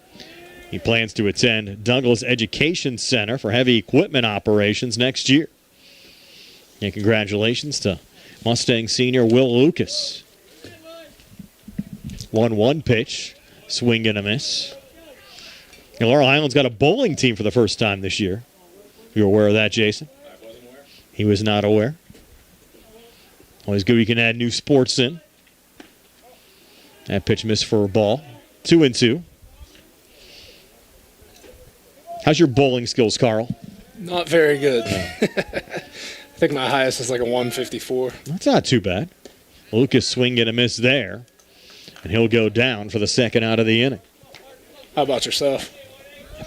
He plans to attend Douglas Education Center for heavy equipment operations next year. And congratulations to Mustang senior Will Lucas. 1-1 pitch. Swing and a miss. And Laurel Highlands got a bowling team for the first time this year. You were aware of that, Jason? I wasn't aware. He was not aware. Always good we can add new sports in. That pitch missed for a ball. 2-2. How's your bowling skills, Carl? Not very good. I think my highest is like a 154. That's not too bad. Lucas swing and a miss there. And he'll go down for the second out of the inning. How about yourself?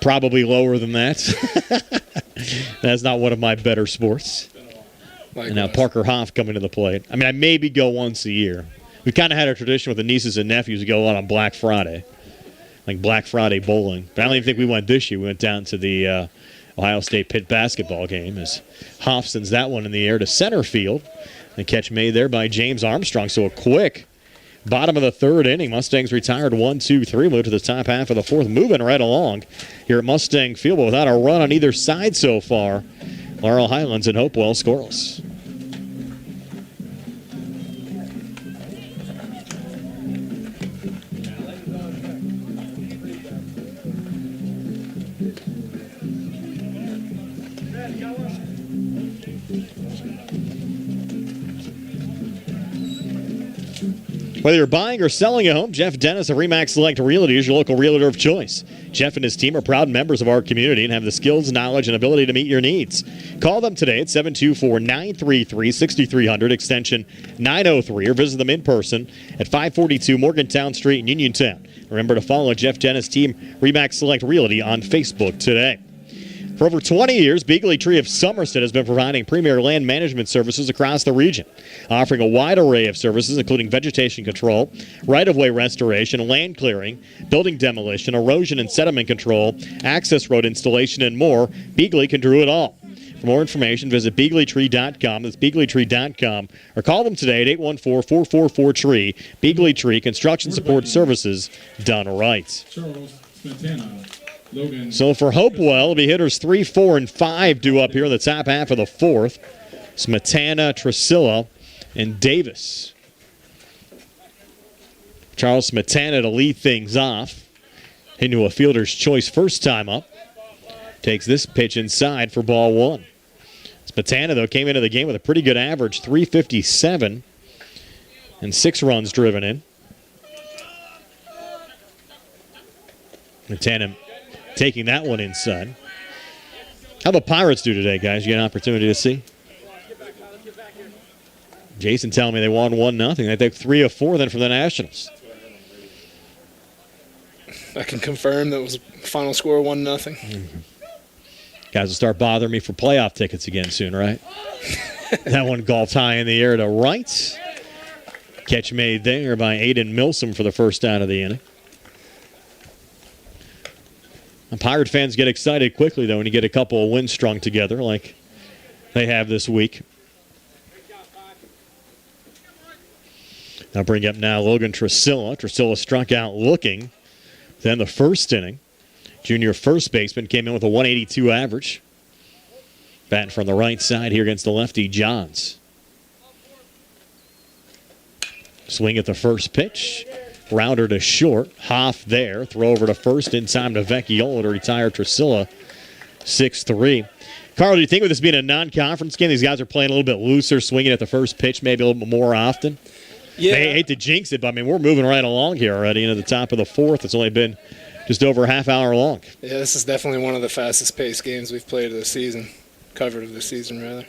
Probably lower than that. That's not one of my better sports. Like And now Parker Hoff coming to the plate. I mean, I maybe go once a year. We kind of had a tradition with the nieces and nephews to go out on Black Friday. Like Black Friday bowling. But I don't even think we went this year. We went down to the Ohio State Pitt basketball game as Hoff sends that one in the air to center field. The catch made there by James Armstrong. So a quick bottom of the third inning. Mustangs retired 1-2-3. Move to the top half of the fourth. Moving right along here at Mustang Field, but without a run on either side so far. Laurel Highlands and Hopewell scoreless. Whether you're buying or selling a home, Jeff Dennis of RE/MAX Select Realty is your local realtor of choice. Jeff and his team are proud members of our community and have the skills, knowledge, and ability to meet your needs. Call them today at 724-933-6300, extension 903, or visit them in person at 542 Morgantown Street in Uniontown. Remember to follow Jeff Dennis' team, RE/MAX Select Realty, on Facebook today. For over 20 years, Beagley Tree of Somerset has been providing premier land management services across the region, offering a wide array of services including vegetation control, right-of-way restoration, land clearing, building demolition, erosion and sediment control, access road installation, and more. Beagley can do it all. For more information, visit BeagleyTree.com. That's BeagleyTree.com. Or call them today at 814-444-TREE. Beagley Tree Construction Support Services done right. Charles Santana. Logan. So for Hopewell, it'll be hitters 3, 4, and 5 due up here in the top half of the fourth. Smetana, Tresilla, and Davis. Charles Smetana to lead things off. Into a fielder's choice first time up. Takes this pitch inside for ball one. Smetana, though, came into the game with a pretty good average, 357, and 6 runs driven in. Smetana taking that one inside. How the Pirates do today, guys? You get an opportunity to see? Jason telling me they won 1-0. They took 3 of 4 then from the Nationals. I can confirm that was final score 1-0. Mm-hmm. Guys will start bothering me for playoff tickets again soon, right? That one golfed high in the air to right. Catch made there by Aiden Milsom for the first out of the inning. And Pirate fans get excited quickly, though, when you get a couple of wins strung together like they have this week. I'll bring up now Logan Tresilla. Tresilla struck out looking. Then the first inning, junior first baseman came in with a 182 average. Batting from the right side here against the lefty Johns. Swing at the first pitch. Rounder to short. Hoff there. Throw over to first in time to Vecchiola to retire Tresilla. 6-3. Carl, do you think with this being a non-conference game, these guys are playing a little bit looser, swinging at the first pitch maybe a little bit more often? Yeah. I hate to jinx it, but I mean, we're moving right along here already into the top of the fourth. It's only been just over a half hour long. Yeah, this is definitely one of the fastest paced games we've played of the season. Covered of the season, rather.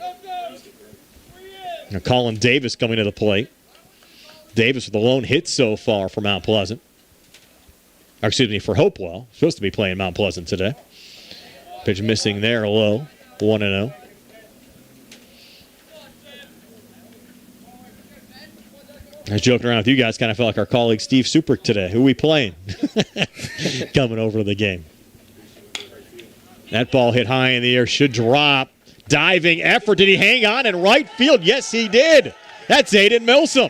Now Colin Davis coming to the plate. Davis with the lone hit so far for Mount Pleasant. Or excuse me, for Hopewell. Supposed to be playing Mount Pleasant today. Pitch missing there, low. 1-0. I was joking around with you guys. Kind of felt like our colleague Steve Suprick today. Who are we playing? Coming over to the game. That ball hit high in the air. Should drop. Diving effort. Did he hang on in right field? Yes, he did. That's Aiden Milsom.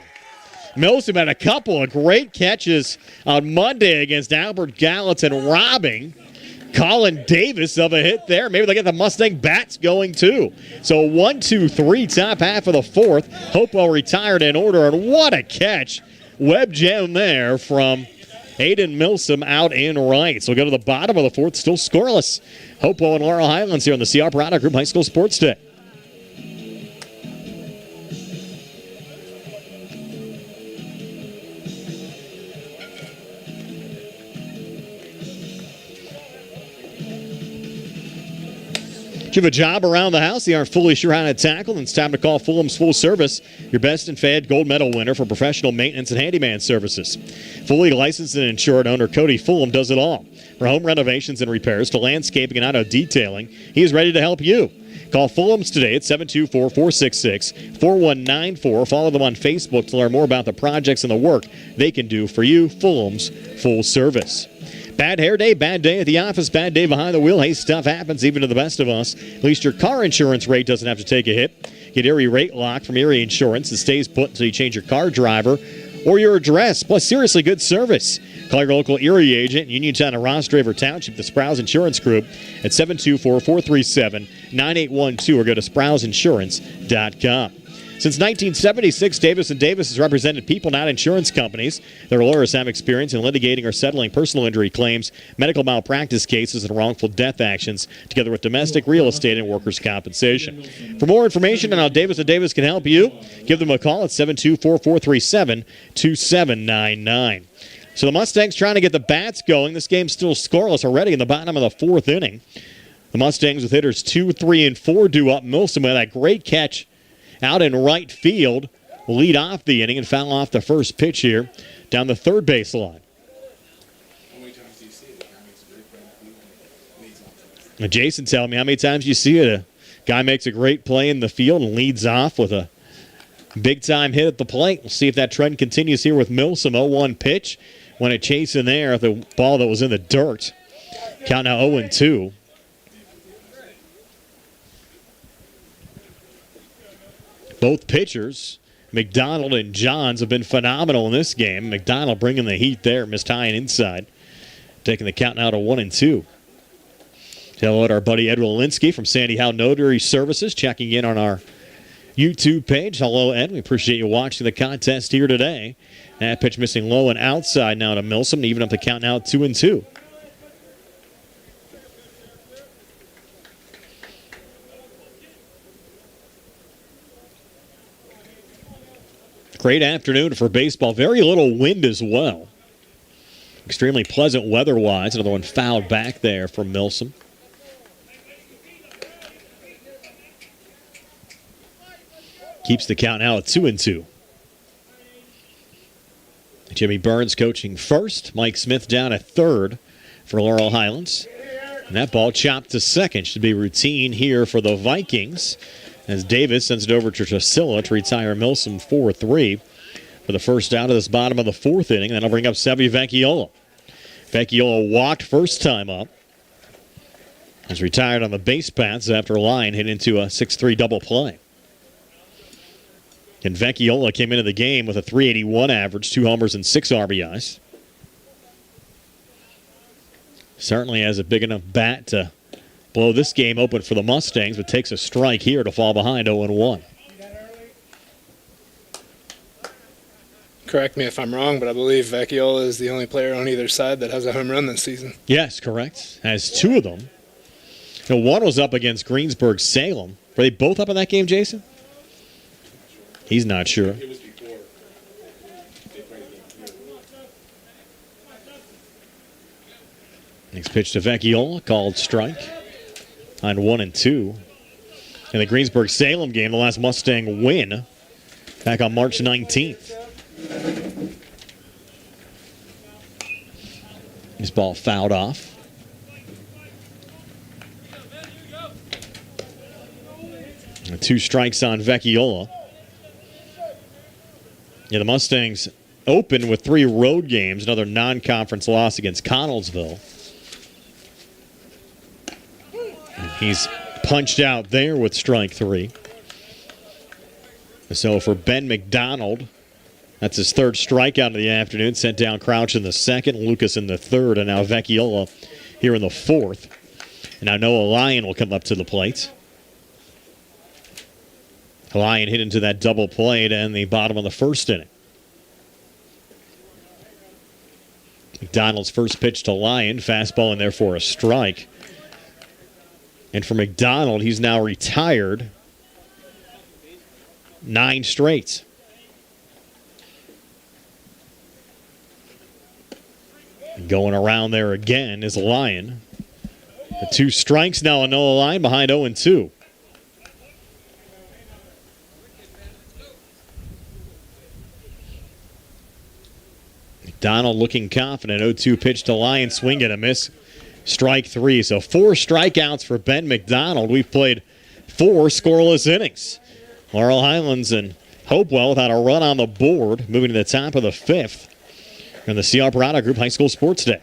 Milsom had a couple of great catches on Monday against Albert Gallatin, robbing Colin Davis of a hit there. Maybe they get the Mustang bats going too. So 1-2-3, top half of the fourth. Hopewell retired in order, and what a catch web gem there from Aiden Milsom out in right. So we'll go to the bottom of the fourth, still scoreless. Hopewell and Laurel Highlands here on the CR Product Group High School Sports Day. If you have a job around the house, you aren't fully sure how to tackle, then it's time to call Fulham's Full Service, your best and Fed gold medal winner for professional maintenance and handyman services. Fully licensed and insured owner Cody Fulham does it all. From home renovations and repairs to landscaping and auto detailing, he is ready to help you. Call Fulham's today at 724-466-4194. Follow them on Facebook to learn more about the projects and the work they can do for you. Fulham's Full Service. Bad hair day, bad day at the office, bad day behind the wheel. Hey, stuff happens even to the best of us. At least your car insurance rate doesn't have to take a hit. Get Erie Rate Lock from Erie Insurance. It stays put until you change your car driver or your address. Plus, seriously good service. Call your local Erie agent, Uniontown and Ross Draver Township, the Sprouse Insurance Group at 724-437-9812 or go to SprouseInsurance.com. Since 1976, Davis & Davis has represented people, not insurance companies. Their lawyers have experience in litigating or settling personal injury claims, medical malpractice cases, and wrongful death actions, together with domestic, real estate, and workers' compensation. For more information on how Davis & Davis can help you, give them a call at 724-437-2799. So the Mustangs trying to get the bats going. This game's still scoreless already in the bottom of the fourth inning. The Mustangs with hitters 2, 3, and 4 due up. Milsom with that great catch out in right field, lead off the inning and foul off the first pitch here down the third base line. And Jason telling me how many times you see it. A guy makes a great play in the field and leads off with a big-time hit at the plate. We'll see if that trend continues here with Milsom. 0-1 pitch. When it chased in there, the ball that was in the dirt. Count now 0-2. Both pitchers, McDonald and Johns, have been phenomenal in this game. McDonald bringing the heat there, missed high and inside. Taking the count now to 1-2. Hello to our buddy Ed Walensky from Sandy Howe Notary Services, checking in on our YouTube page. Hello, Ed. We appreciate you watching the contest here today. That pitch missing low and outside now to Milsom, even up the count now 2-2. Great afternoon for baseball. Very little wind as well. Extremely pleasant weather-wise. Another one fouled back there from Milsom. Keeps the count now at 2-2. Jimmy Burns coaching first. Mike Smith down at third for Laurel Highlands. And that ball chopped to second. Should be routine here for the Vikings, as Davis sends it over to Trasilla to retire Milsom 4-3 for the first out of this bottom of the fourth inning. That'll bring up Sevi Vecchiola. Vecchiola walked first time up. He's retired on the base paths after Lyon hit into a 6-3 double play. And Vecchiola came into the game with a .381 average, 2 homers and 6 RBIs. Certainly has a big enough bat to blow this game open for the Mustangs, but takes a strike here to fall behind 0-1. Correct me if I'm wrong, but I believe Vecchiola is the only player on either side that has a home run this season. Yes, correct. Has 2 of them. And one was up against Greensburg-Salem. Were they both up in that game, Jason? He's not sure. It was before they played the game. Next pitch to Vecchiola, called strike on 1-2. In the Greensburg-Salem game, the last Mustang win back on March 19th. This ball fouled off. And 2 strikes on Vecchiola. Yeah, the Mustangs open with 3 road games, another non-conference loss against Connellsville. And he's punched out there with strike 3. So for Ben McDonald, that's his 3rd strikeout of the afternoon. Sent down Crouch in the 2nd, Lucas in the 3rd, and now Vecchiola here in the 4th. And now Noah Lyon will come up to the plate. Lyon hit into that double play to end the bottom of the 1st inning. McDonald's first pitch to Lyon. Fastball in there for a strike. And for McDonald, he's now retired 9 straight. Going around there again is Lyon. The 2 strikes now on Noah Lyon behind 0-2. McDonald looking confident. 0-2 pitch to Lyon. Swing and a miss. Strike 3. So 4 strikeouts for Ben McDonald. We've played 4 scoreless innings. Laurel Highlands and Hopewell without a run on the board. Moving to the top of the 5th. In the CR Parada Group High School Sports Day.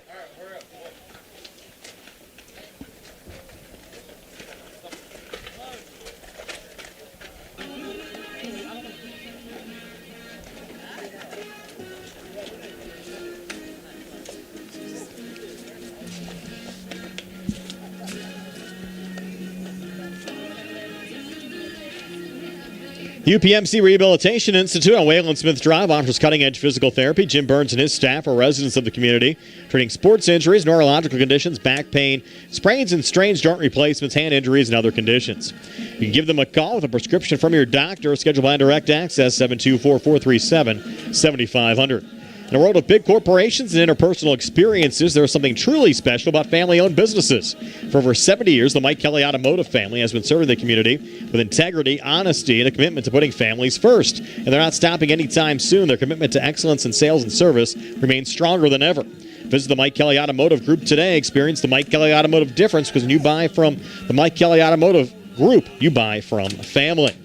UPMC Rehabilitation Institute on Wayland Smith Drive offers cutting-edge physical therapy. Jim Burns and his staff are residents of the community, treating sports injuries, neurological conditions, back pain, sprains and strains, joint replacements, hand injuries, and other conditions. You can give them a call with a prescription from your doctor. Scheduled by Direct Access, 724-437-7500. In a world of big corporations and interpersonal experiences, there is something truly special about family-owned businesses. For over 70 years, the Mike Kelly Automotive family has been serving the community with integrity, honesty, and a commitment to putting families first. And they're not stopping anytime soon. Their commitment to excellence in sales and service remains stronger than ever. Visit the Mike Kelly Automotive Group today. Experience the Mike Kelly Automotive difference, because when you buy from the Mike Kelly Automotive Group, you buy from family.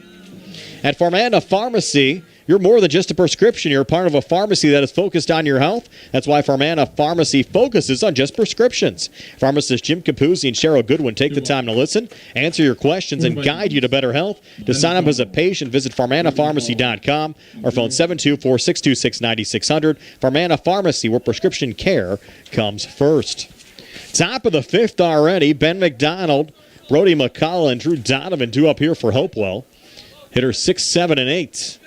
At Farmanda Pharmacy, you're more than just a prescription. You're part of a pharmacy that is focused on your health. That's why Farmanda Pharmacy focuses on just prescriptions. Pharmacists Jim Capuzzi and Cheryl Goodwin take the time to listen, answer your questions, and guide you to better health. To sign up as a patient, visit farmandapharmacy.com or phone 724-626-9600. Farmanda Pharmacy, where prescription care comes first. Top of the 5th already. Ben McDonald, Brody McCullough, and Drew Donovan due up here for Hopewell. Hitters 6, 7, and 8.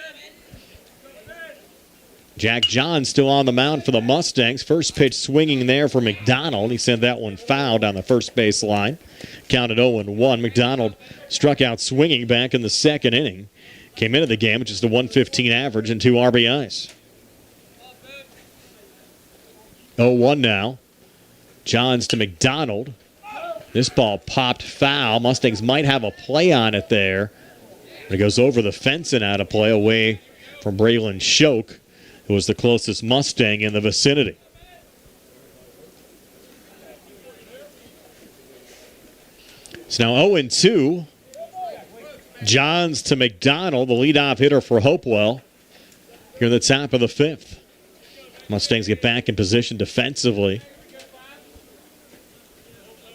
Jack John still on the mound for the Mustangs. First pitch swinging there for McDonald. He sent that one fouled on the first base line. Counted 0-1. McDonald struck out swinging back in the 2nd inning. Came into the game with just a 115 average and 2 RBIs. 0-1 now. Johns to McDonald. This ball popped foul. Mustangs might have a play on it there. But it goes over the fence and out of play, away from Braylon Shoke, who was the closest Mustang in the vicinity. It's now 0-2. Johns to McDonald, the leadoff hitter for Hopewell, here in the top of the 5th. Mustangs get back in position defensively.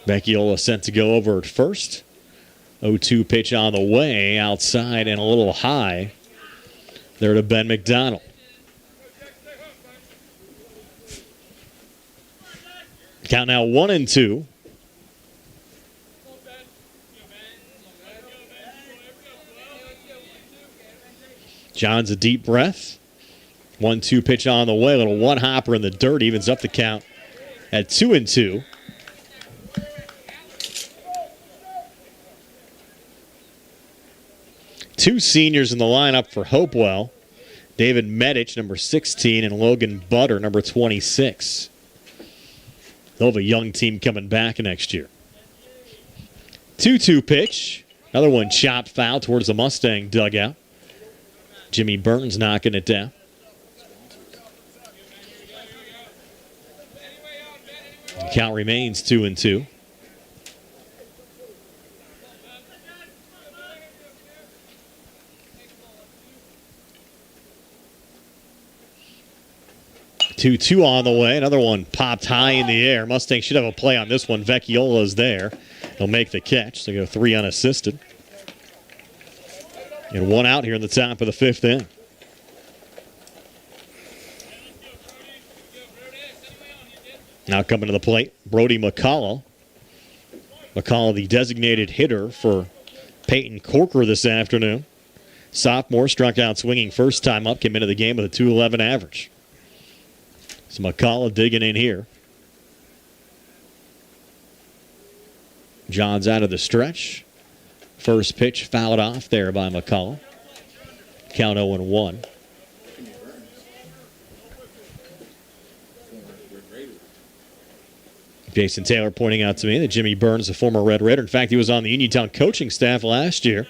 Vecchiola sent to go over at first. 0-2 pitch on the way, outside and a little high. There to Ben McDonald. Count now 1-2. John's a deep breath. 1-2 pitch on the way. A little one hopper in the dirt. Evens up the count at 2-2. Two seniors in the lineup for Hopewell. David Medich, number 16, and Logan Butter, number 26. They'll have a young team coming back next year. 2-2 pitch. Another one chopped foul towards the Mustang dugout. Jimmy Burns knocking it down. The count remains 2-2. Two on the way. Another one popped high in the air. Mustang should have a play on this one. Vecchiola's there. He'll make the catch. So go 3 unassisted. And one out here in the top of the 5th inning. Now coming to the plate, Brody McCullough. McCullough, the designated hitter for Peyton Corker this afternoon. Sophomore, struck out swinging first time up, came into the game with a .211 average. So McCullough digging in here. Johns out of the stretch. First pitch fouled off there by McCullough. Count 0-1. Jason Taylor pointing out to me that Jimmy Burns, a former Red Raider. In fact, he was on the Uniontown coaching staff last year.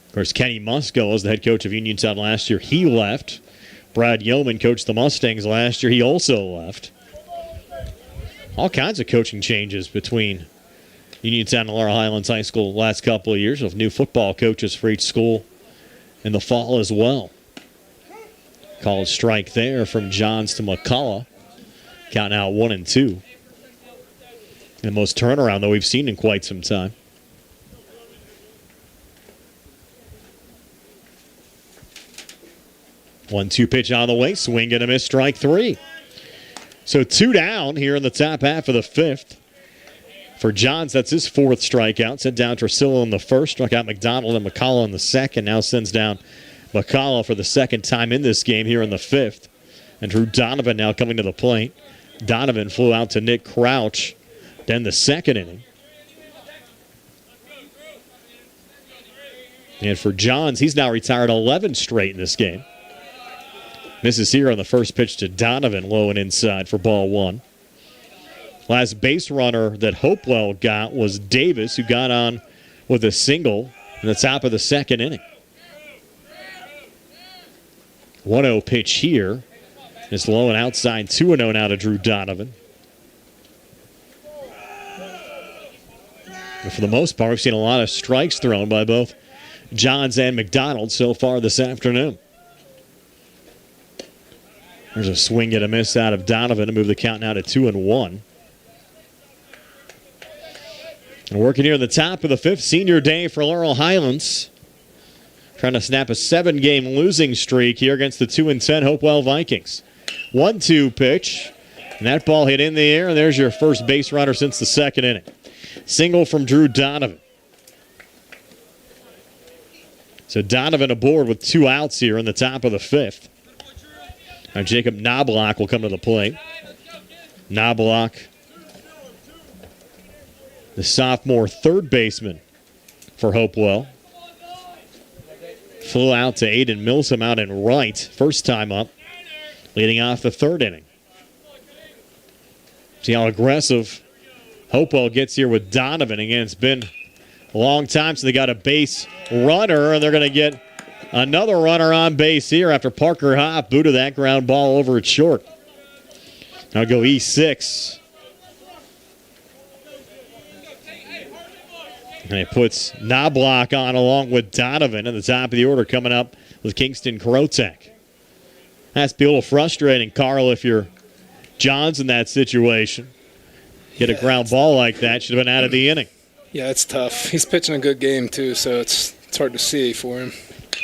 Of course, Kenny Musco was the head coach of Uniontown last year. He left. Brad Yeoman coached the Mustangs last year. He also left. All kinds of coaching changes between Uniontown and Laurel Highlands High School the last couple of years, with new football coaches for each school in the fall as well. Called strike there from Johns to McCullough. Count now 1-2. The most turnaround that we've seen in quite some time. One-two pitch on the way. Swing and a miss, strike three. So 2 down here in the top half of the fifth. For Johns, that's his fourth strikeout. Sent down Tresillo in the first, struck out McDonald and McCullough in the second. Now sends down McCullough for the second time in this game here in the fifth. And Drew Donovan now coming to the plate. Donovan flew out to Nick Crouch. Then the second inning. And for Johns, he's now retired 11 straight in this game. Misses here on the first pitch to Donovan, low and inside for ball one. Last base runner that Hopewell got was Davis, who got on with a single in the top of the second inning. 1-0 pitch here. It's low and outside, 2-0 now to Drew Donovan. But for the most part, we've seen a lot of strikes thrown by both Johns and McDonald so far this afternoon. There's a swing and a miss out of Donovan to move the count now to 2-1. And working here in the top of the fifth, senior day for Laurel Highlands. Trying to snap a 7-game losing streak here against the 2-10 Hopewell Vikings. 1-2 pitch. And that ball hit in the air, and there's your first base runner since the second inning. Single from Drew Donovan. So Donovan aboard with 2 outs here in the top of the fifth. Now Jacob Knobloch will come to the plate. Knobloch, the sophomore third baseman for Hopewell. Flew out to Aiden Milsom out in right, first time up, leading off the third inning. See how aggressive Hopewell gets here with Donovan. Again, it's been a long time since they got a base runner, and they're going to get another runner on base here after Parker Hopp booted that ground ball over at short. Now go E6. And it puts Knobloch on along with Donovan at the top of the order, coming up with Kingston Krotek. That's be a little frustrating, Carl, if you're Johns in that situation. Get a ground ball like that, should have been out of the inning. Yeah, it's tough. He's pitching a good game, too, so it's hard to see for him.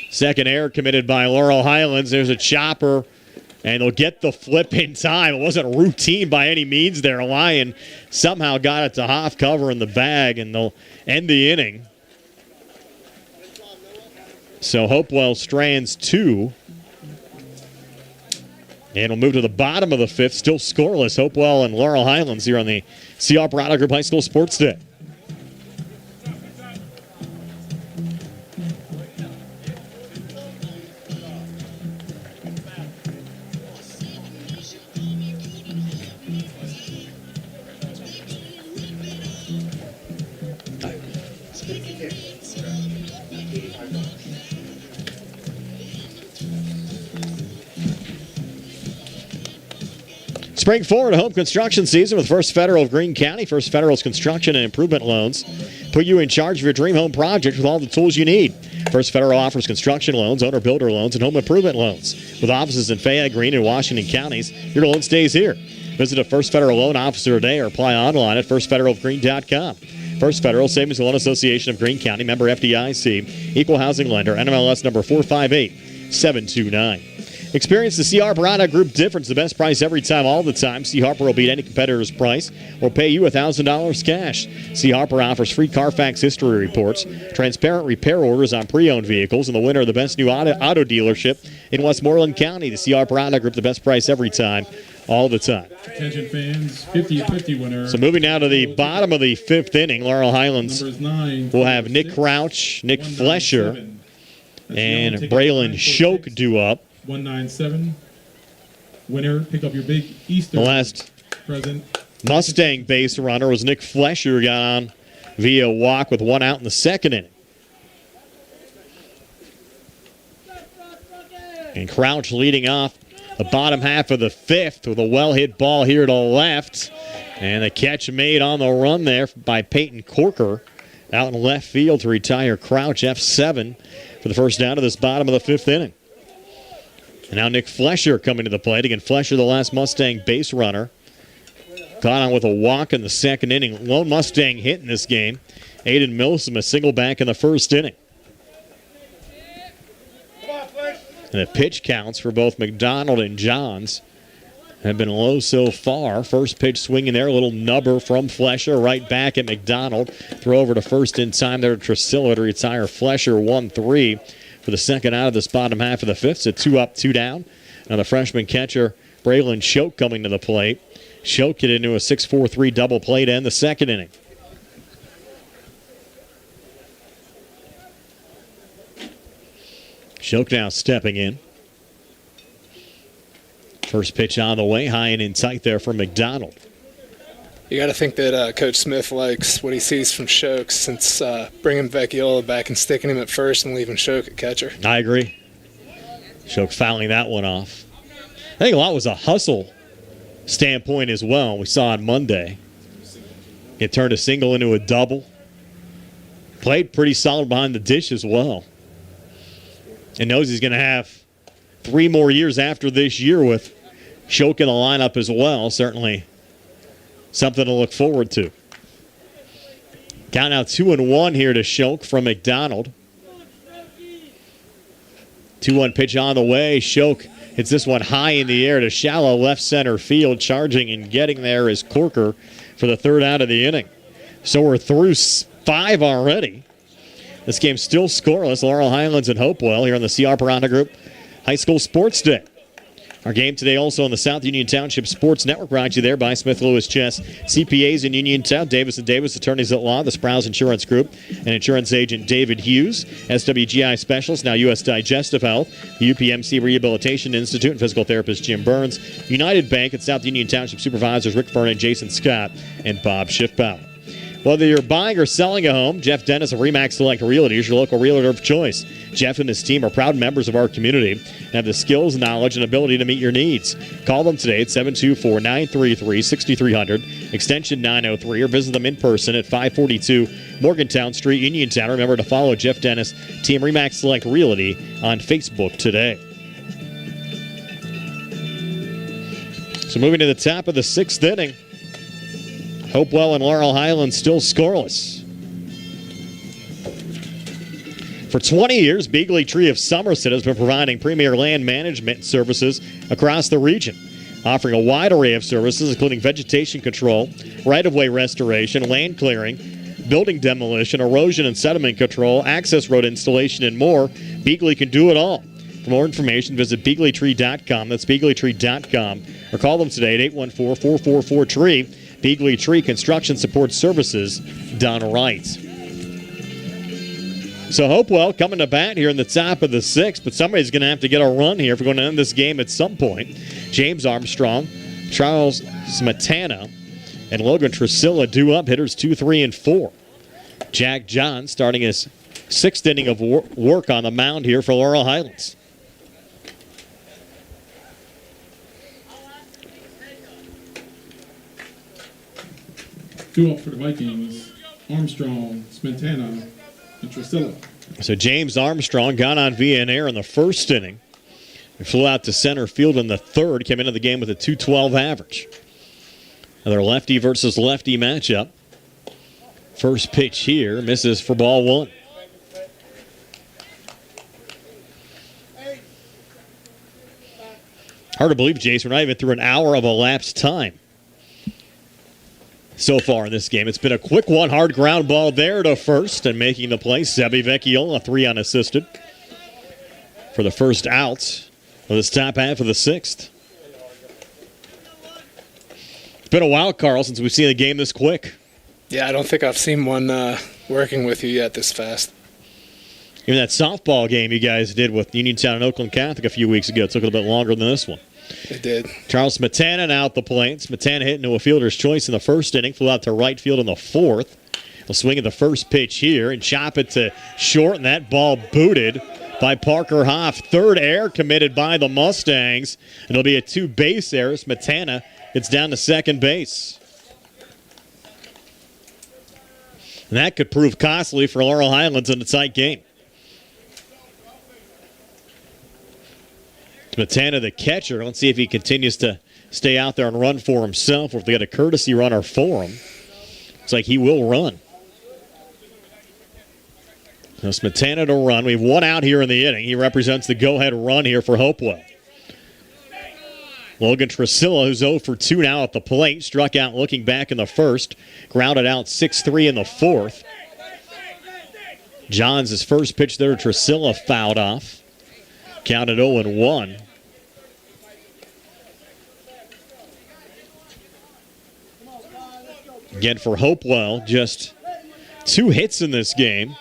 Second error committed by Laurel Highlands. There's a chopper, and they'll get the flip in time. It wasn't routine by any means there. Lyon somehow got it to Hoff covering the bag, and they'll end the inning. So Hopewell strands 2. And we'll move to the bottom of the fifth, still scoreless. Hopewell and Laurel Highlands here on the C.R. Parada Group High School Sports Day. Spring forward home construction season with First Federal of Greene County. First Federal's construction and improvement loans put you in charge of your dream home project with all the tools you need. First Federal offers construction loans, owner-builder loans, and home improvement loans. With offices in Fayette, Greene, and Washington counties, your loan stays here. Visit a First Federal loan officer today or apply online at firstfederalofgreene.com. First Federal Savings and Loan Association of Greene County, member FDIC, equal housing lender, NMLS number 458729. Experience the C. Harper Auto Group difference. The best price every time, all the time. C. Harper will beat any competitor's price or pay you $1,000 cash. C. Harper offers free Carfax history reports, transparent repair orders on pre-owned vehicles, and the winner of the best new auto dealership in Westmoreland County. The CR Product Group, the best price every time, all the time. Attention fans, 50-50 winner. So moving now to the bottom of the fifth inning, Laurel Highlands Numbers 9. will have Nick Crouch, Nick 197. Flesher, That's and the Braylon 946. Shoke due up. 197. Winner, pick up your big Easter The last present. Mustang base runner was Nick Flesher, got on via walk with one out in the second inning. And Crouch leading off the bottom half of the fifth with a well-hit ball here to left. And a catch made on the run there by Peyton Corker out in left field to retire Crouch, F7, for the first down of this bottom of the fifth inning. And now Nick Flesher coming to the plate. Again, Flesher, the last Mustang base runner. Caught on with a walk in the second inning. Lone Mustang hit in this game. Aiden Milsom, a single back in the first inning. And the pitch counts for both McDonald and Johns have been low so far. First pitch swinging there, a little nubber from Flesher, right back at McDonald. Throw over to first in time there to Trusilla to retire Flesher 1-3 for the second out of this bottom half of the fifth. So 2 up, 2 down. Now the freshman catcher, Braylon Shoke, coming to the plate. Shoke get into a 6-4-3 double play to end the second inning. Shoke now stepping in. First pitch on the way, high and in tight there for McDonald. You got to think that Coach Smith likes what he sees from Shoke since bringing Vecchiola back and sticking him at first and leaving Shoke at catcher. I agree. Shoke fouling that one off. I think a lot was a hustle standpoint as well. We saw on Monday. It turned a single into a double. Played pretty solid behind the dish as well. And knows he's going to have 3 more years after this year with Shoke in the lineup as well. Certainly something to look forward to. Count out 2-1 here to Shoke from McDonald. 2-1 pitch on the way. Shoke hits this one high in the air to shallow left center field. Charging and getting there is Corker for the third out of the inning. So we're through 5 already. This game's still scoreless. Laurel Highlands and Hopewell here on the CR Piranha Group High School Sports Day. Our game today also on the South Union Township Sports Network, brought to you there by Smith Lewis Chess, CPAs in Uniontown, Davis & Davis, attorneys at law, the Sprouse Insurance Group, and insurance agent David Hughes, SWGI Specialist, now U.S. Digestive Health, the UPMC Rehabilitation Institute, and physical therapist Jim Burns, United Bank and South Union Township supervisors Rick Vernon, Jason Scott, and Bob Schiffbauer. Whether you're buying or selling a home, Jeff Dennis of RE/MAX Select Realty is your local realtor of choice. Jeff and his team are proud members of our community and have the skills, knowledge, and ability to meet your needs. Call them today at 724-933-6300, extension 903, or visit them in person at 542 Morgantown Street, Uniontown. Remember to follow Jeff Dennis, Team RE/MAX Select Realty on Facebook today. So moving to the top of the sixth inning. Hopewell and Laurel Highlands still scoreless. For 20 years, Beagley Tree of Somerset has been providing premier land management services across the region, offering a wide array of services including vegetation control, right-of-way restoration, land clearing, building demolition, erosion and sediment control, access road installation, and more. Beagley can do it all. For more information, visit BeagleyTree.com. That's BeagleyTree.com. Or call them today at 814-444-TREE. Beagley Tree Construction Support Services done right. So Hopewell coming to bat here in the top of the sixth, but somebody's going to have to get a run here if we're going to end this game at some point. James Armstrong, Charles Smetana, and Logan Trusilla due up, hitters 2, 3, and 4. Jack John starting his sixth inning of work on the mound here for Laurel Highlands. Two up for the Vikings, Armstrong, Smetana, and Trusilla. So James Armstrong got on via an error in the first inning. He flew out to center field in the third, came into the game with a .212 average. Another lefty versus lefty matchup. First pitch here, misses for ball 1. Hard to believe, Jason, we're not even through an hour of elapsed time so far in this game. It's been a quick one. Hard ground ball there to first, and making the play, Sebi Vecchiola, 3 unassisted for the first out for this top half of the sixth. It's been a while, Carl, since we've seen a game this quick. Yeah, I don't think I've seen one working with you yet this fast. Even that softball game you guys did with Uniontown and Oakland Catholic a few weeks ago took a little bit longer than this one. It did. Charles Smetana out the plate. Smetana hit into a fielder's choice in the first inning, flew out to right field in the fourth. He'll swing at the first pitch here and chop it to short, and that ball booted by Parker Hoff. Third error committed by the Mustangs. It'll be a two-base error. Smetana gets down to second base. And that could prove costly for Laurel Highlands in a tight game. Smetana, the catcher. Let's see if he continues to stay out there and run for himself, or if they got a courtesy runner for him. Looks like he will run. So Smetana to run. We have one out here in the inning. He represents the go-ahead run here for Hopewell. Logan Tresilla, who's 0 for 2 now at the plate, struck out looking back in the first, grounded out 6-3 in the fourth. Johns, his first pitch there, Tresilla fouled off. Counted 0-1. Again for Hopewell, just 2 hits in this game.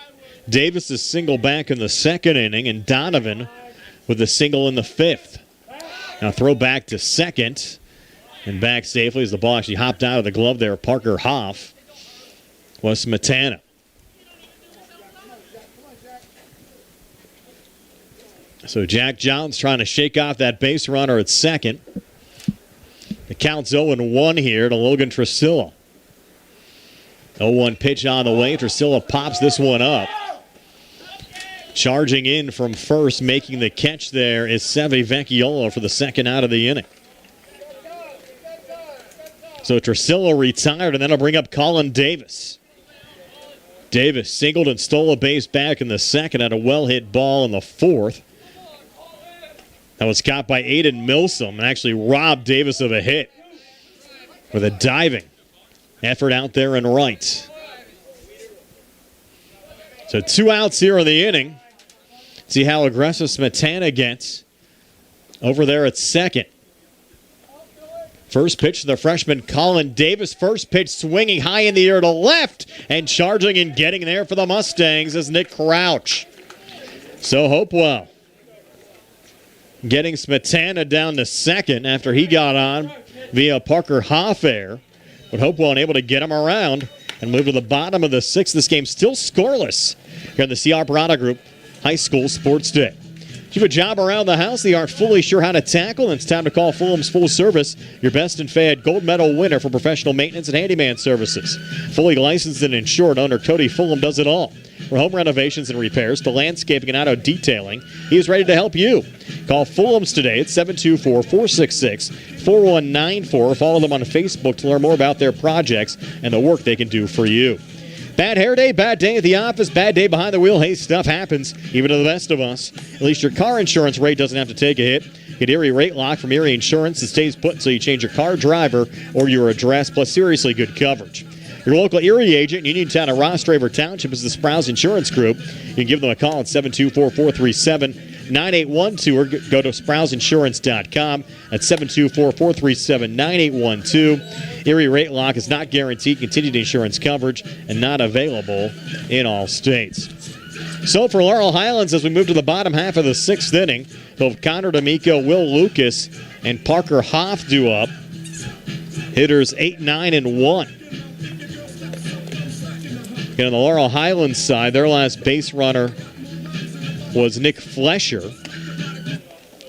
Davis is single back in the second inning, and Donovan with a single in the fifth. Now throw back to second, and back safely as the ball actually hopped out of the glove there. Parker Hoff was Smetana. So Jack Johns trying to shake off that base runner at second. The count's 0-1 here to Logan Tresilla. 0-1 pitch on the way. Tresilla pops this one up. Charging in from first, making the catch there is Seve Vecchiolo for the second out of the inning. So Tresilla retired, and then I'll bring up Colin Davis. Davis singled and stole a base back in the second, had a well-hit ball in the fourth. That was caught by Aiden Milsom and actually robbed Davis of a hit with a diving effort out there in right. So 2 outs here in the inning. See how aggressive Smetana gets over there at second. First pitch to the freshman Colin Davis. First pitch swinging high in the air to left, and charging and getting there for the Mustangs is Nick Crouch. So Hopewell getting Smetana down to second after he got on via Parker Hoff error. But Hopewell unable to get him around and move to the bottom of the sixth. This game still scoreless here in the C.R. Barada Group High School Sports Day. If you have a job around the house that you aren't fully sure how to tackle, then it's time to call Fulham's Full Service, your best in Fayette gold medal winner for professional maintenance and handyman services. Fully licensed and insured owner Cody Fulham does it all. From home renovations and repairs to landscaping and auto detailing, he is ready to help you. Call Fulham's today at 724-466-4194. Follow them on Facebook to learn more about their projects and the work they can do for you. Bad hair day, bad day at the office, bad day behind the wheel. Hey, stuff happens, even to the best of us. At least your car insurance rate doesn't have to take a hit. Get Erie Rate Lock from Erie Insurance. It stays put until you change your car, driver, or your address, plus seriously good coverage. Your local Erie agent in Uniontown and Ross Draver Township is the Sprouse Insurance Group. You can give them a call at 724-437-9812 or go to SprouseInsurance.com at 724-437-9812. Erie Rate Lock is not guaranteed continued insurance coverage and not available in all states. So for Laurel Highlands, as we move to the bottom half of the sixth inning, both Connor D'Amico, Will Lucas, and Parker Hoff due up. Hitters 8, 9, and 1. And on the Laurel Highlands side, their last base runner was Nick Flesher,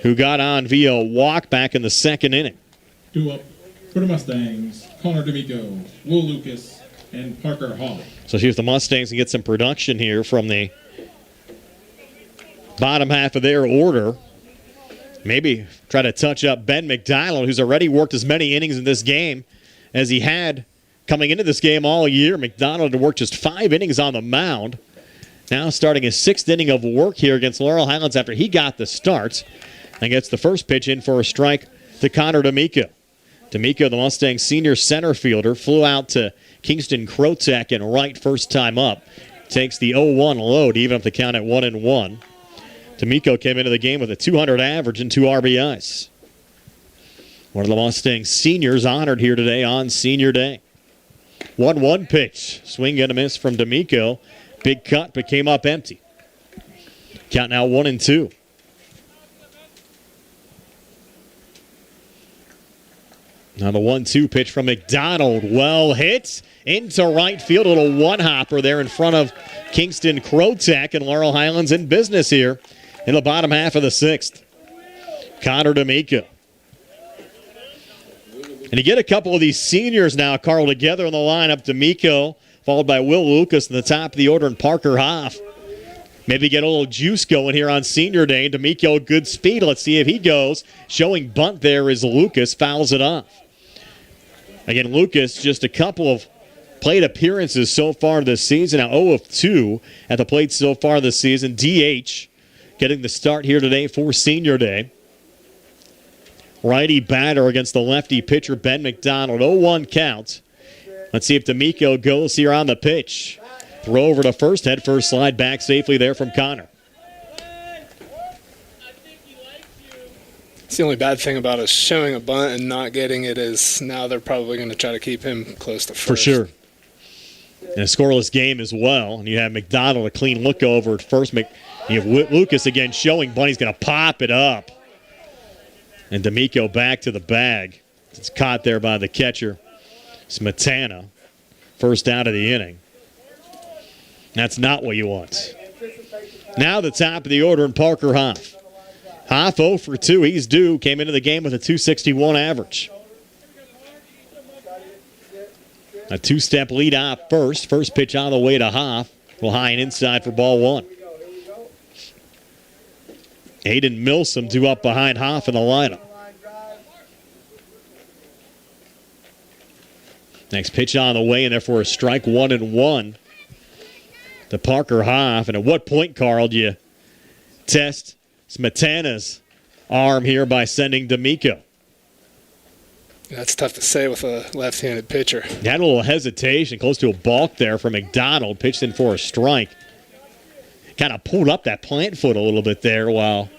who got on via a walk back in the second inning. Due up for the Mustangs, Connor D'Amico, Will Lucas, and Parker Hall. So see if the Mustangs can get some production here from the bottom half of their order. Maybe try to touch up Ben McDonald, who's already worked as many innings in this game as he had coming into this game all year. McDonald had worked just 5 innings on the mound. Now starting his 6th inning of work here against Laurel Highlands after he got the start. And gets the first pitch in for a strike to Connor D'Amico. D'Amico, the Mustangs senior center fielder, flew out to Kingston Krotek in right first time up. Takes the 0-1 load, even up the count at 1-1. D'Amico came into the game with a 200 average and 2 RBIs. One of the Mustangs seniors honored here today on Senior Day. 1-1 pitch. Swing and a miss from D'Amico. Big cut, but came up empty. Count now 1-2. Now the 1-2 pitch from McDonald. Well hit into right field. A little one-hopper there in front of Kingston Crotech, and Laurel Highlands in business here in the bottom half of the 6th. Connor D'Amico. And you get a couple of these seniors now, Carl, together in the lineup. D'Amico, followed by Will Lucas in the top of the order, and Parker Hoff. Maybe get a little juice going here on Senior Day. D'Amico, good speed. Let's see if he goes. Showing bunt there is Lucas, fouls it off. Again, Lucas, just a couple of plate appearances so far this season. Now 0 of 2 at the plate so far this season. DH getting the start here today for Senior Day. Righty batter against the lefty pitcher, Ben McDonald. 0-1 count. Let's see if D'Amico goes here on the pitch. Throw over to first, head first slide back safely there from Connor. It's the only bad thing about us showing a bunt and not getting it is now they're probably going to try to keep him close to first. For sure. And a scoreless game as well. And you have McDonald a clean look over at first. You have Lucas again showing bunt. He's going to pop it up. And D'Amico back to the bag. It's caught there by the catcher, Smetana. First out of the inning. That's not what you want. Now the top of the order and Parker Hoff. Hoff 0 for 2. He's due. Came into the game with a 261 average. A two-step lead off first. First pitch on the way to Hoff. A little high and inside for ball 1. Aiden Milsom due up behind Hoff in the lineup. Next pitch on the way, and therefore a strike 1-1 to Parker Hoff. And at what point, Carl, do you test Smetana's arm here by sending D'Amico? That's tough to say with a left-handed pitcher. Had a little hesitation, close to a balk there from McDonald. Pitched in for a strike. Kind of pulled up that plant foot a little bit there while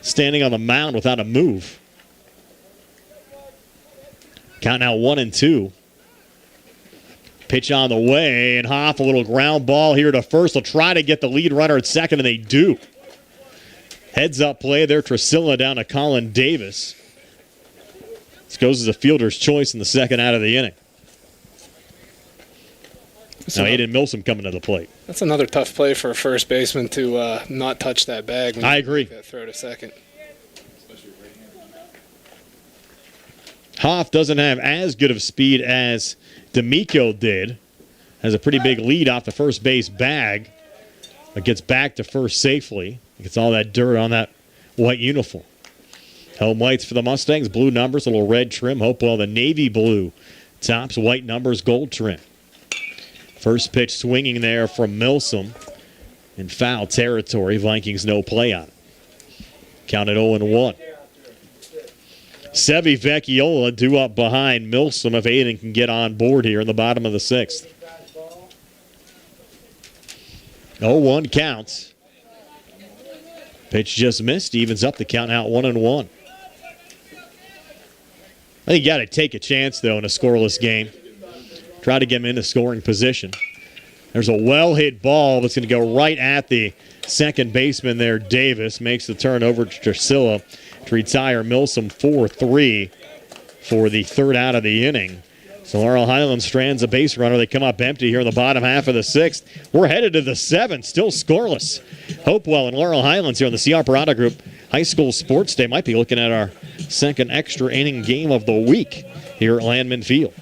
standing on the mound without a move. Count now 1-2. Pitch on the way, and Hoff a little ground ball here to first. They'll try to get the lead runner at second, and they do. Heads up play there, Tresilla down to Colin Davis. This goes as a fielder's choice in the second out of the inning. Now Aiden Milsom coming to the plate. That's another tough play for a first baseman to not touch that bag. When I agree. That throw to second. Hoff doesn't have as good of speed as D'Amico did. Has a pretty big lead off the first base bag. But gets back to first safely. Gets all that dirt on that white uniform. Home whites for the Mustangs. Blue numbers, a little red trim. Hopewell, the navy blue tops. White numbers, gold trim. First pitch swinging there from Milsom. In foul territory. Vikings no play on it. Counted 0-1. Sevi Vecchiola due up behind Milsom if Aiden can get on board here in the bottom of the 6th. 0-1 counts. Pitch just missed. Evens up the count out 1-1. I think you got to take a chance, though, in a scoreless game. Try to get him into scoring position. There's a well-hit ball that's going to go right at the second baseman there. Davis makes the turn over to Tresilla to retire Milsom 4-3 for the third out of the inning. So Laurel Highlands strands a base runner. They come up empty here in the bottom half of the 6th. We're headed to the 7th, still scoreless. Hopewell and Laurel Highlands here on the C.R. Parada Group High School Sports Day. Might be looking at our second extra inning game of the week here at Landman Field.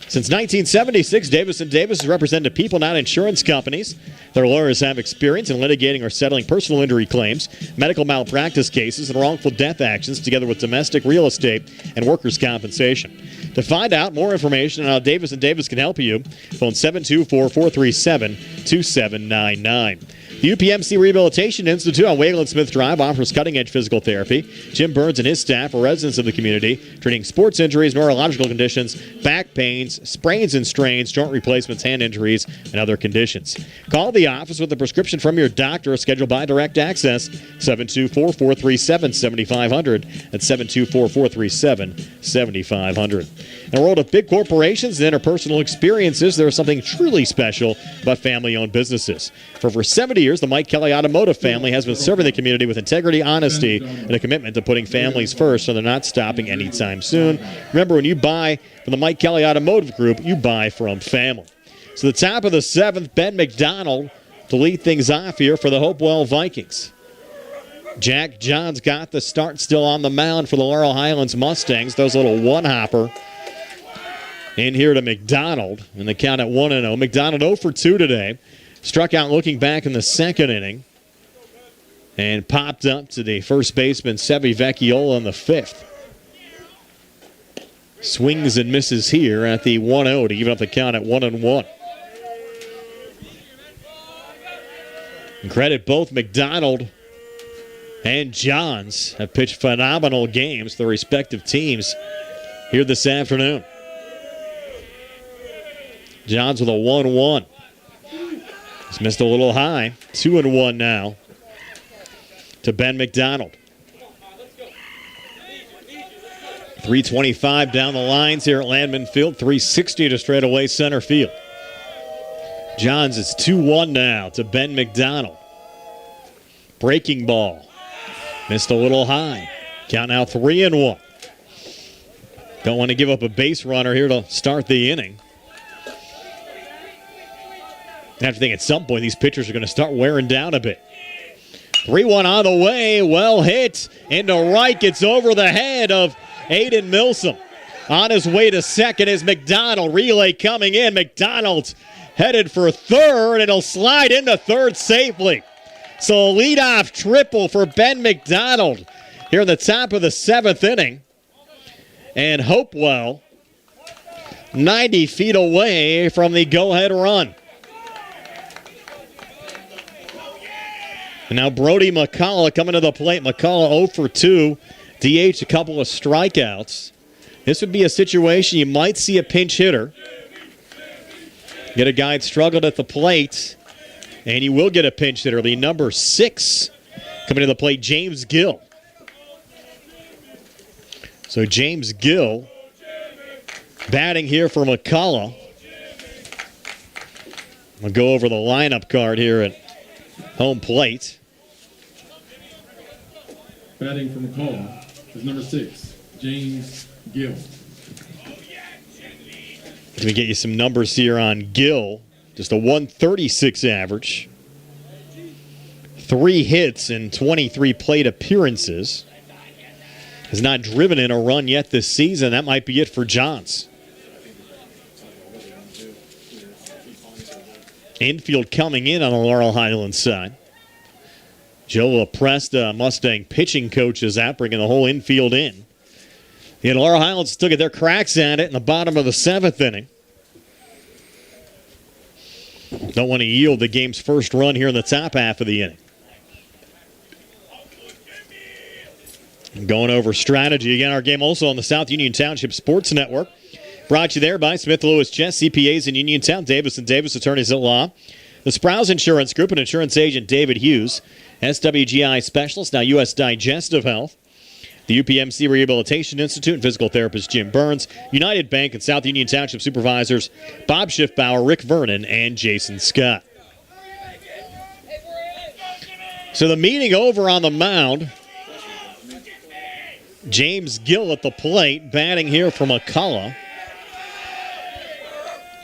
Since 1976, Davis & Davis has represented people, not insurance companies. Their lawyers have experience in litigating or settling personal injury claims, medical malpractice cases, and wrongful death actions, together with domestic real estate and workers' compensation. To find out more information on how Davis & Davis can help you, phone 724-437-2799. The UPMC Rehabilitation Institute on Wayland Smith Drive offers cutting-edge physical therapy. Jim Burns and his staff are residents of the community, treating sports injuries, neurological conditions, back pains, sprains and strains, joint replacements, hand injuries, and other conditions. Call the office with a prescription from your doctor or scheduled by direct access, 724-437-7500. That's 724-437-7500. In the world of big corporations and interpersonal experiences, there is something truly special about family-owned businesses. For over 70 years, the Mike Kelly Automotive family has been serving the community with integrity, honesty, and a commitment to putting families first, so they're not stopping anytime soon. Remember, when you buy from the Mike Kelly Automotive Group, you buy from family. So the top of the 7th, Ben McDonald to lead things off here for the Hopewell Vikings. Jack Johns got the start still on the mound for the Laurel Highlands Mustangs. Those little one-hopper in here to McDonald, and the count at 1-0. McDonald 0 for 2 today. Struck out looking back in the second inning and popped up to the first baseman, Sevi Vecchiola, in the 5th. Swings and misses here at the 1-0 to even up the count at 1-1. And credit both McDonald and Johns have pitched phenomenal games to their respective teams here this afternoon. Johns with a 1-1. He's missed a little high. 2-1 now to Ben McDonald. 325 down the lines here at Landman Field. 360 to straightaway center field. Johns is 2-1 now to Ben McDonald. Breaking ball. Missed a little high. Count now 3-1. Don't want to give up a base runner here to start the inning. I have to think at some point these pitchers are going to start wearing down a bit. 3-1 on the way. Well hit. Into right. Gets over the head of Aiden Milsom. On his way to second is McDonald. Relay coming in. McDonald headed for third, and he'll slide into third safely. So a leadoff triple for Ben McDonald here in the top of the 7th inning. And Hopewell 90 feet away from the go-ahead run. And now Brody McCullough coming to the plate. McCullough 0 for 2. DH, a couple of strikeouts. This would be a situation you might see a pinch hitter. Get a guy that struggled at the plate, and you will get a pinch hitter. The number 6 coming to the plate, James Gill. So James Gill batting here for McCullough. We'll go over the lineup card here at home plate. Batting for McCullough is number 6, James Gill. Let me get you some numbers here on Gill. Just a 136 average. 3 hits in 23 plate appearances. Has not driven in a run yet this season. That might be it for Johns. Infield coming in on the Laurel Highlands side. Joe Presta, Mustang pitching coach, is out, bringing the whole infield in. The Laurel Highlands still get their cracks at it in the bottom of the 7th inning. Don't want to yield the game's first run here in the top half of the inning. Going over strategy. Again, our game also on the South Union Township Sports Network. Brought to you there by Smith Lewis Chess, CPAs in Uniontown, Davis & Davis, attorneys at law. The Sprouse Insurance Group and insurance agent David Hughes. SWGI Specialist, now U.S. Digestive Health. The UPMC Rehabilitation Institute and physical therapist Jim Burns. United Bank and South Union Township supervisors Bob Schiffbauer, Rick Vernon, and Jason Scott. So the meeting over on the mound. James Gill at the plate, batting here for McCullough.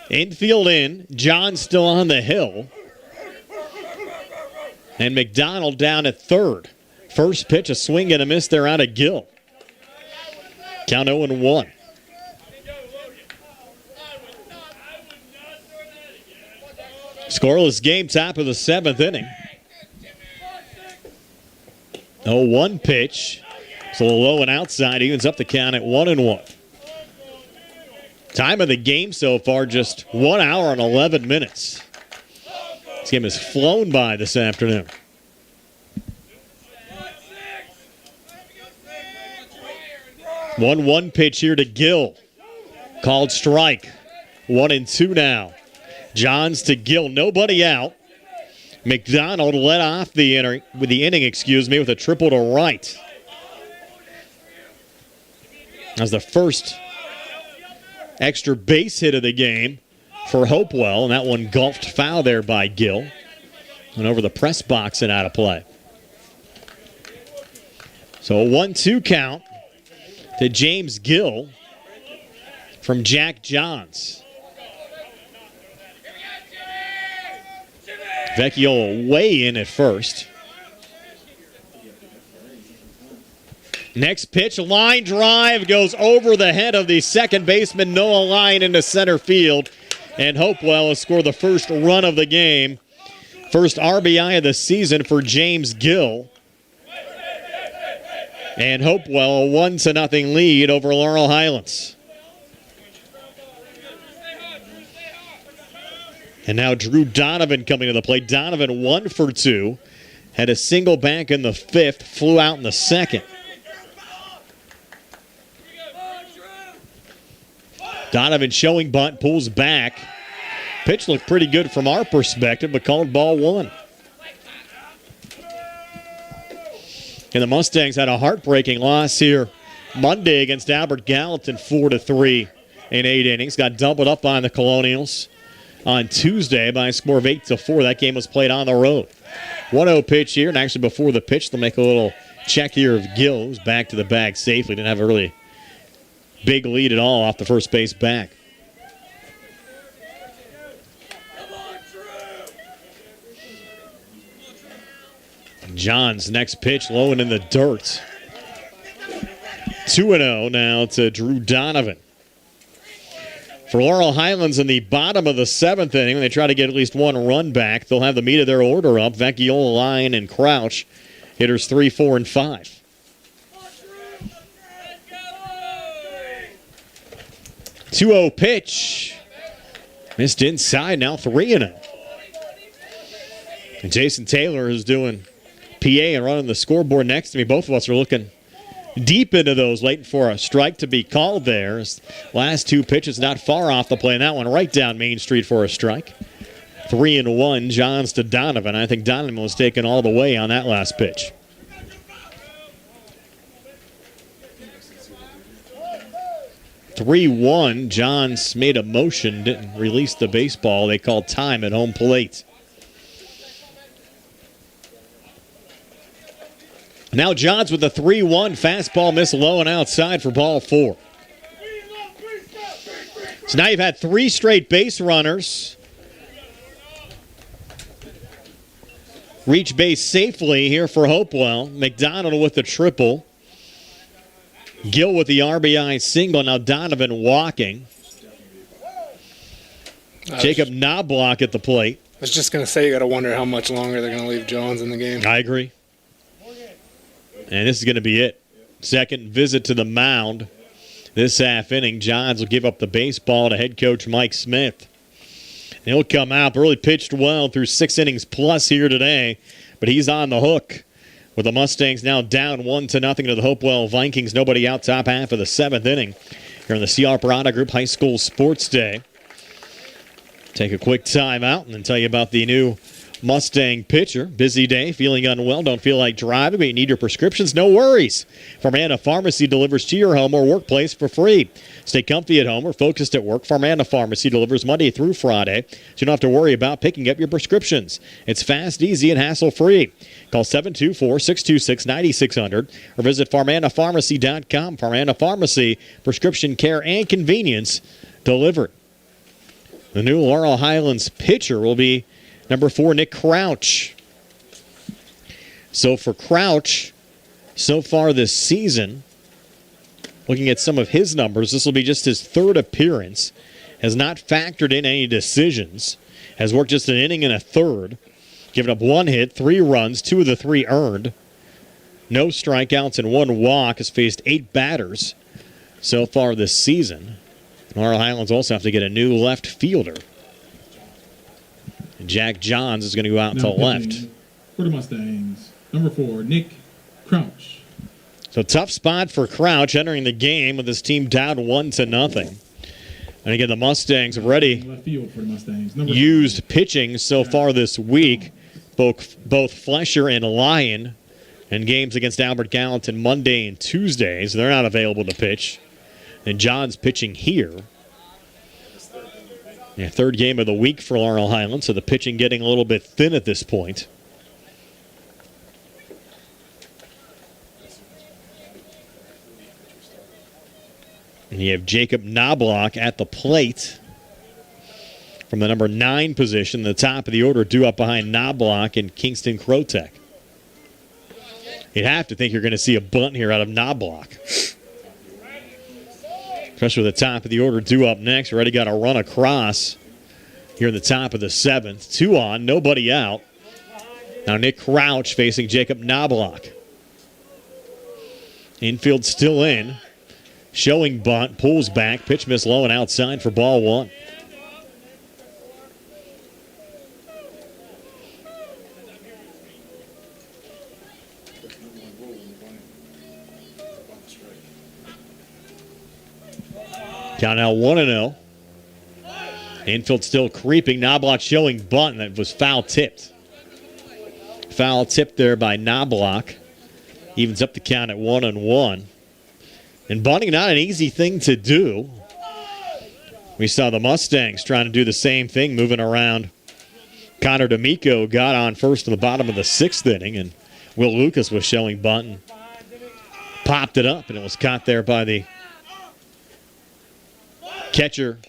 Infield in. John still on the hill. And McDonald down at third. First pitch, a swing and a miss there out of Gill. Count 0-1. Scoreless game, top of the 7th inning. 0-1 pitch. So low and outside, evens up the count at 1-1. Time of the game so far, just 1 hour and 11 minutes. This game has flown by this afternoon. 1-1 pitch here to Gill. Called strike. 1-2 now. Johns to Gill. Nobody out. McDonald led off the inning, with a triple to right. That was the first extra base hit of the game for Hopewell, and that one golfed foul there by Gill. And over the press box and out of play. So a 1-2 count to James Gill from Jack Johns. Vecchiola way in at first. Next pitch, line drive, goes over the head of the second baseman Noah Lyon into center field. And Hopewell has scored the first run of the game. First RBI of the season for James Gill. And Hopewell a 1-0 lead over Laurel Highlands. And now Drew Donovan coming to the plate. Donovan 1 for 2. Had a single back in the fifth. Flew out in the second. Donovan showing bunt. Pulls back. Pitch looked pretty good from our perspective, but called ball one. And the Mustangs had a heartbreaking loss here Monday against Albert Gallatin, 4-3 in 8 innings. Got doubled up on the Colonials on Tuesday by a score of 8-4. That game was played on the road. 1-0 pitch here, and actually before the pitch, they'll make a little check here of Gill, who's back to the bag safely. Didn't have a really big lead at all off the first base back. John's next pitch low and in the dirt. 2-0 now to Drew Donovan. For Laurel Highlands in the bottom of the 7th inning, when they try to get at least one run back, they'll have the meat of their order up. Vecchiola, Lyon, and Crouch. Hitters 3, 4, and 5. .2-0 pitch. Missed inside, now 3-0. And Jason Taylor is doing PA and running the scoreboard next to me. Both of us are looking deep into those, waiting for a strike to be called there. Last 2 pitches not far off the play, and that one right down Main Street for a strike. 3-1, Johns to Donovan. I think Donovan was taken all the way on that last pitch. .3-1, Johns made a motion, didn't release the baseball. They called time at home plate. Now Johns with the 3-1 fastball, miss low and outside for ball 4. So now you've had 3 straight base runners reach base safely here for Hopewell. McDonald with the triple. Gill with the RBI single. Now Donovan walking. Jacob Knobloch at the plate. I was just going to say, you got to wonder how much longer they're going to leave Johns in the game. I agree. And this is going to be it. Second visit to the mound this half inning. Johns will give up the baseball to head coach Mike Smith. He'll come out, really pitched well through 6 innings plus here today, but he's on the hook with the Mustangs now down 1-0 to the Hopewell Vikings. Nobody out top half of the 7th inning here in the C.R. Parada Group High School Sports Day. Take a quick time out and then tell you about the new Mustang pitcher. Busy day, feeling unwell, don't feel like driving, but you need your prescriptions? No worries. Farmana Pharmacy delivers to your home or workplace for free. Stay comfy at home or focused at work. Farmana Pharmacy delivers Monday through Friday, so you don't have to worry about picking up your prescriptions. It's fast, easy, and hassle-free. Call 724-626-9600 or visit farmanapharmacy.com. Farmana Pharmacy, prescription care and convenience delivered. The new Laurel Highlands pitcher will be number 4, Nick Crouch. So for Crouch, so far this season, looking at some of his numbers, this will be just his 3rd appearance. Has not factored in any decisions. Has worked just an inning and a third. Given up 1 hit, 3 runs, 2 of the 3 earned. No strikeouts and 1 walk. Has faced 8 batters so far this season. Laurel Highlands also have to get a new left fielder. And Jack Johns is going to go out to Now left. pitching for the Mustangs, number 4, Nick Crouch. So tough spot for Crouch entering the game with his team down 1-0. And again, the Mustangs have already Left field for the Mustangs. Number used pitching so far this week, both Flesher and Lyon, in games against Albert Gallatin Monday and Tuesday, so they're not available to pitch. And John's pitching here. Yeah, third game of the week for Laurel Highlands, so the pitching getting a little bit thin at this point. And you have Jacob Knobloch at the plate from the number 9 position, the top of the order, due up behind Knobloch and Kingston Krotek. You'd have to think you're going to see a bunt here out of Knobloch. Especially with the top of the order due up next. Already got a run across here in the top of the 7th. 2 on, nobody out. Now Nick Crouch facing Jacob Knobloch. Infield still in. Showing bunt, pulls back, pitch miss low and outside for ball 1. Count now 1-0. Infield still creeping. Knobloch showing bunt, and that was foul tipped. Foul tipped there by Knobloch. Evens up the count at 1-1. And bunting, not an easy thing to do. We saw the Mustangs trying to do the same thing, moving around. Connor D'Amico got on first in the bottom of the 6th inning, and Will Lucas was showing bunt and popped it up, and it was caught there by the catcher,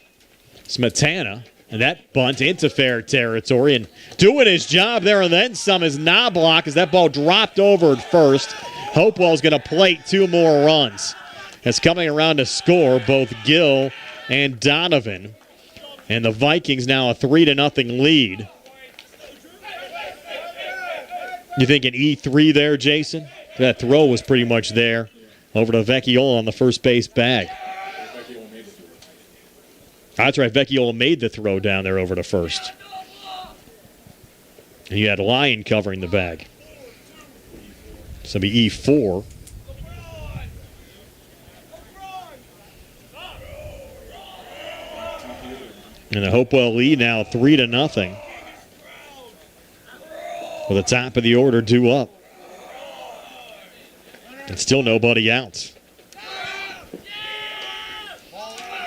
Smetana. And that bunt into fair territory, and doing his job there and then some is Knobloch as that ball dropped over at first. Hopewell's going to plate 2 more runs. It's coming around to score both Gill and Donovan. And the Vikings now a 3-0 lead. You think an E3 there, Jason? That throw was pretty much there over to Vecchiola on the first base bag. That's right, Vecchiola made the throw down there over to first. And you had Lyon covering the bag. So it'll be E4. And the Hopewell lead now 3-0. With the top of the order due up. And still nobody out.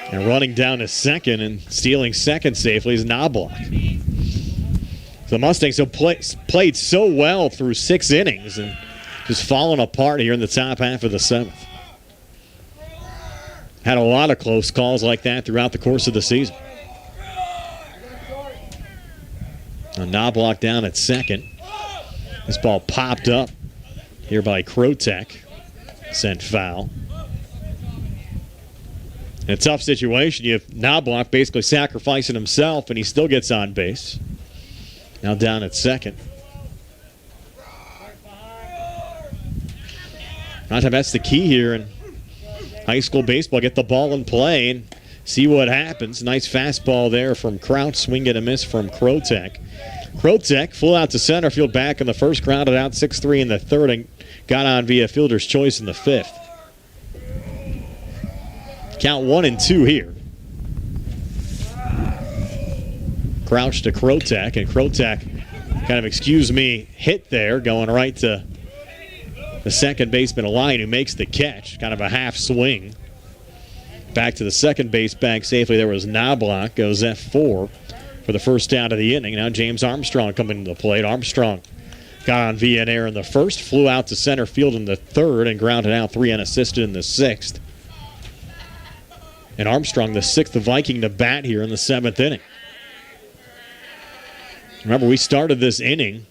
And running down to second and stealing second safely is Knobloch. The Mustangs have played so well through 6 innings and just fallen apart here in the top half of the 7th. Had a lot of close calls like that throughout the course of the season. A Knobloch down at second. This ball popped up here by Krotek. Sent foul. In a tough situation, you have Knobloch basically sacrificing himself, and he still gets on base. Now down at second. That's the key here in high school baseball. Get the ball in play and see what happens. Nice fastball there from Crouch. Swing and a miss from Krotek. Krotek flew out to center field back in the first, grounded out 6-3 in the 3rd, and got on via fielder's choice in the 5th. Count 1-2 here. Crouch to Krotek, and Krotek kind of, excuse me, hit there, going right to the second baseman, Lyon, who makes the catch. Kind of a half swing. Back to the second base bag safely. There was Knobloch, goes F4 for the first out of the inning. Now James Armstrong coming to the plate. Armstrong got on via an error in the 1st, flew out to center field in the 3rd, and grounded out 3 unassisted in the 6th. And Armstrong, the 6th Viking to bat here in the 7th inning. Remember, we started this inning,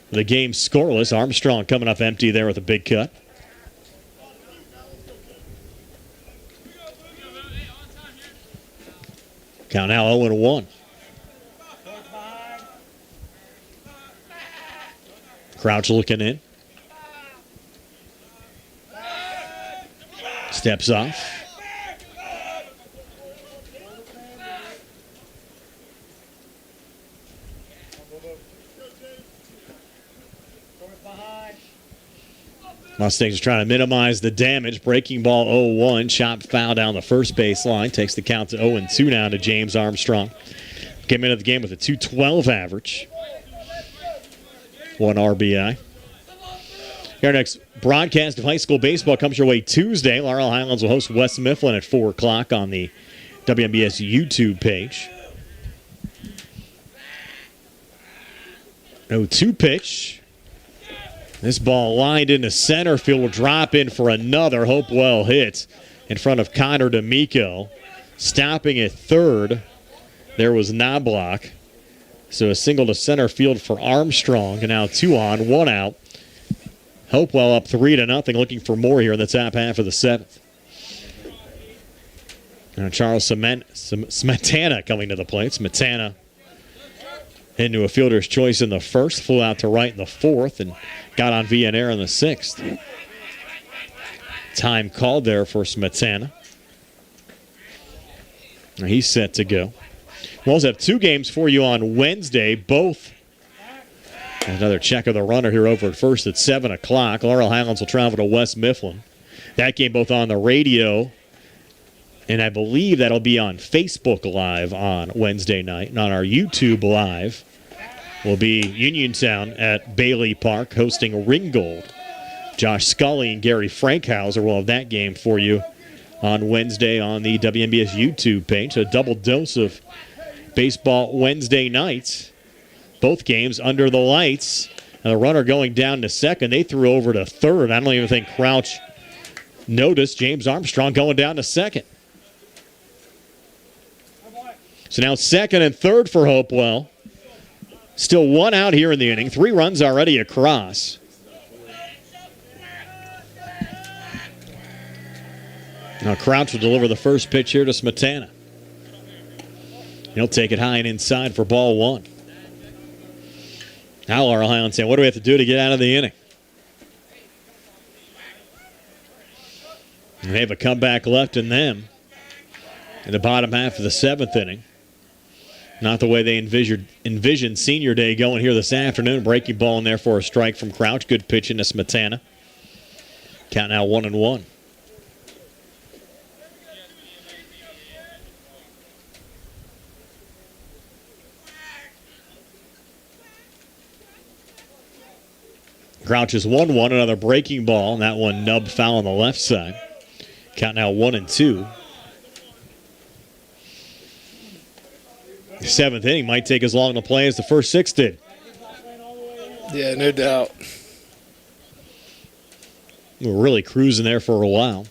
the game scoreless. Armstrong coming up empty there with a big cut. Count now 0-1. Crouch looking in. Steps off. Mustangs are trying to minimize the damage. Breaking ball 0-1. Chop foul down the first baseline. Takes the count to 0-2 now to James Armstrong. Came into the game with a .212 average. 1 RBI. Our next broadcast of high school baseball comes your way Tuesday. Laurel Highlands will host West Mifflin at 4 o'clock on the WMBS YouTube page. 0-2 pitch. This ball lined into center field will drop in for another Hopewell hit in front of Connor D'Amico. Stopping at third, there was Knobloch. So a single to center field for Armstrong. And now 2 on, 1 out. Hopewell up 3-0, looking for more here in the top half of the 7th. Now Charles Smetana coming to the plate. Smetana into a fielder's choice in the first, flew out to right in the 4th, and got on Villanueva in the 6th. Time called there for Smetana. Now he's set to go. We'll also have 2 games for you on Wednesday, both. Another check of the runner here over at first at 7 o'clock. Laurel Highlands will travel to West Mifflin. That game both on the radio, and I believe that'll be on Facebook Live on Wednesday night. And on our YouTube Live will be Uniontown at Bailey Park hosting Ringgold. Josh Scully and Gary Frankhauser will have that game for you on Wednesday on the WMBS YouTube page. A double dose of baseball Wednesday nights. Both games under the lights. And the runner going down to second. They threw over to third. I don't even think Crouch noticed. James Armstrong going down to second. So now second and third for Hopewell. Still 1 out here in the inning. 3 runs already across. Now Crouch will deliver the first pitch here to Smetana. He'll take it high and inside for ball 1. Now Laurel Highlands saying, what do we have to do to get out of the inning? And they have a comeback left in them in the bottom half of the 7th inning. Not the way they envisioned Senior Day going here this afternoon. Breaking ball in there for a strike from Crouch. Good pitch into Smetana. Count now 1-1. Crouch is 1-1, another breaking ball, and that one nubbed foul on the left side. Count now 1-2. The 7th inning might take as long to play as the first 6 did. Yeah, no doubt. We're really cruising there for a while.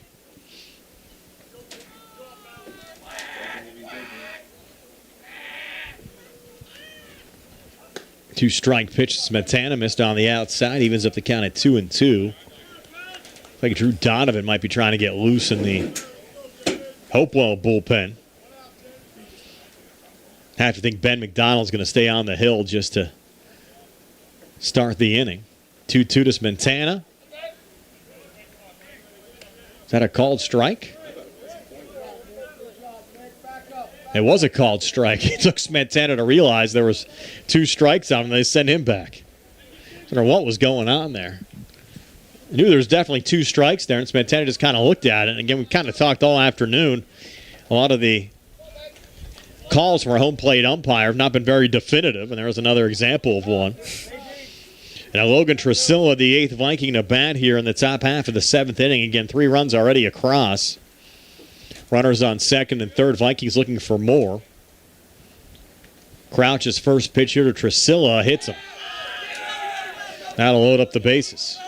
Two-strike pitch. Smetana missed on the outside. Evens up the count at 2-2. I think Drew Donovan might be trying to get loose in the Hopewell bullpen. I have to think Ben McDonald's going to stay on the hill just to start the inning. 2-2 to Smetana. Is that a called strike? It was a called strike. It took Smetana to realize there was 2 strikes on him, and they sent him back. I don't know what was going on there. I knew there was definitely 2 strikes there, and Smetana just kind of looked at it. And again, we kind of talked all afternoon. A lot of the calls from our home plate umpire have not been very definitive, and there was another example of one. And Logan Tresilla, the 8th Viking to bat here in the top half of the 7th inning. Again, 3 runs already across. Runners on second and third. Vikings looking for more. Crouch's first pitch here to Tresilla hits him. That'll load up the bases.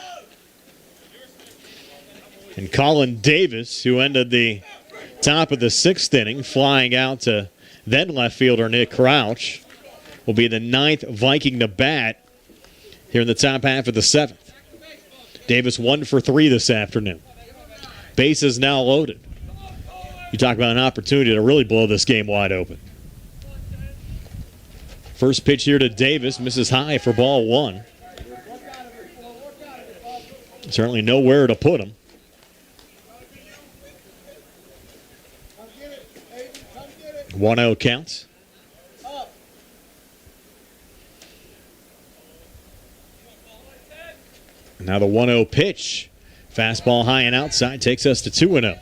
And Colin Davis, who ended the top of the 6th inning, flying out to then left fielder Nick Crouch, will be the 9th Viking to bat here in the top half of the 7th. Davis 1 for 3 this afternoon. Bases now loaded. You talk about an opportunity to really blow this game wide open. First pitch here to Davis, misses high for ball 1. Certainly nowhere to put him. One 1-0 counts. Now the 1-0 pitch. Fastball high and outside takes us to 2-0.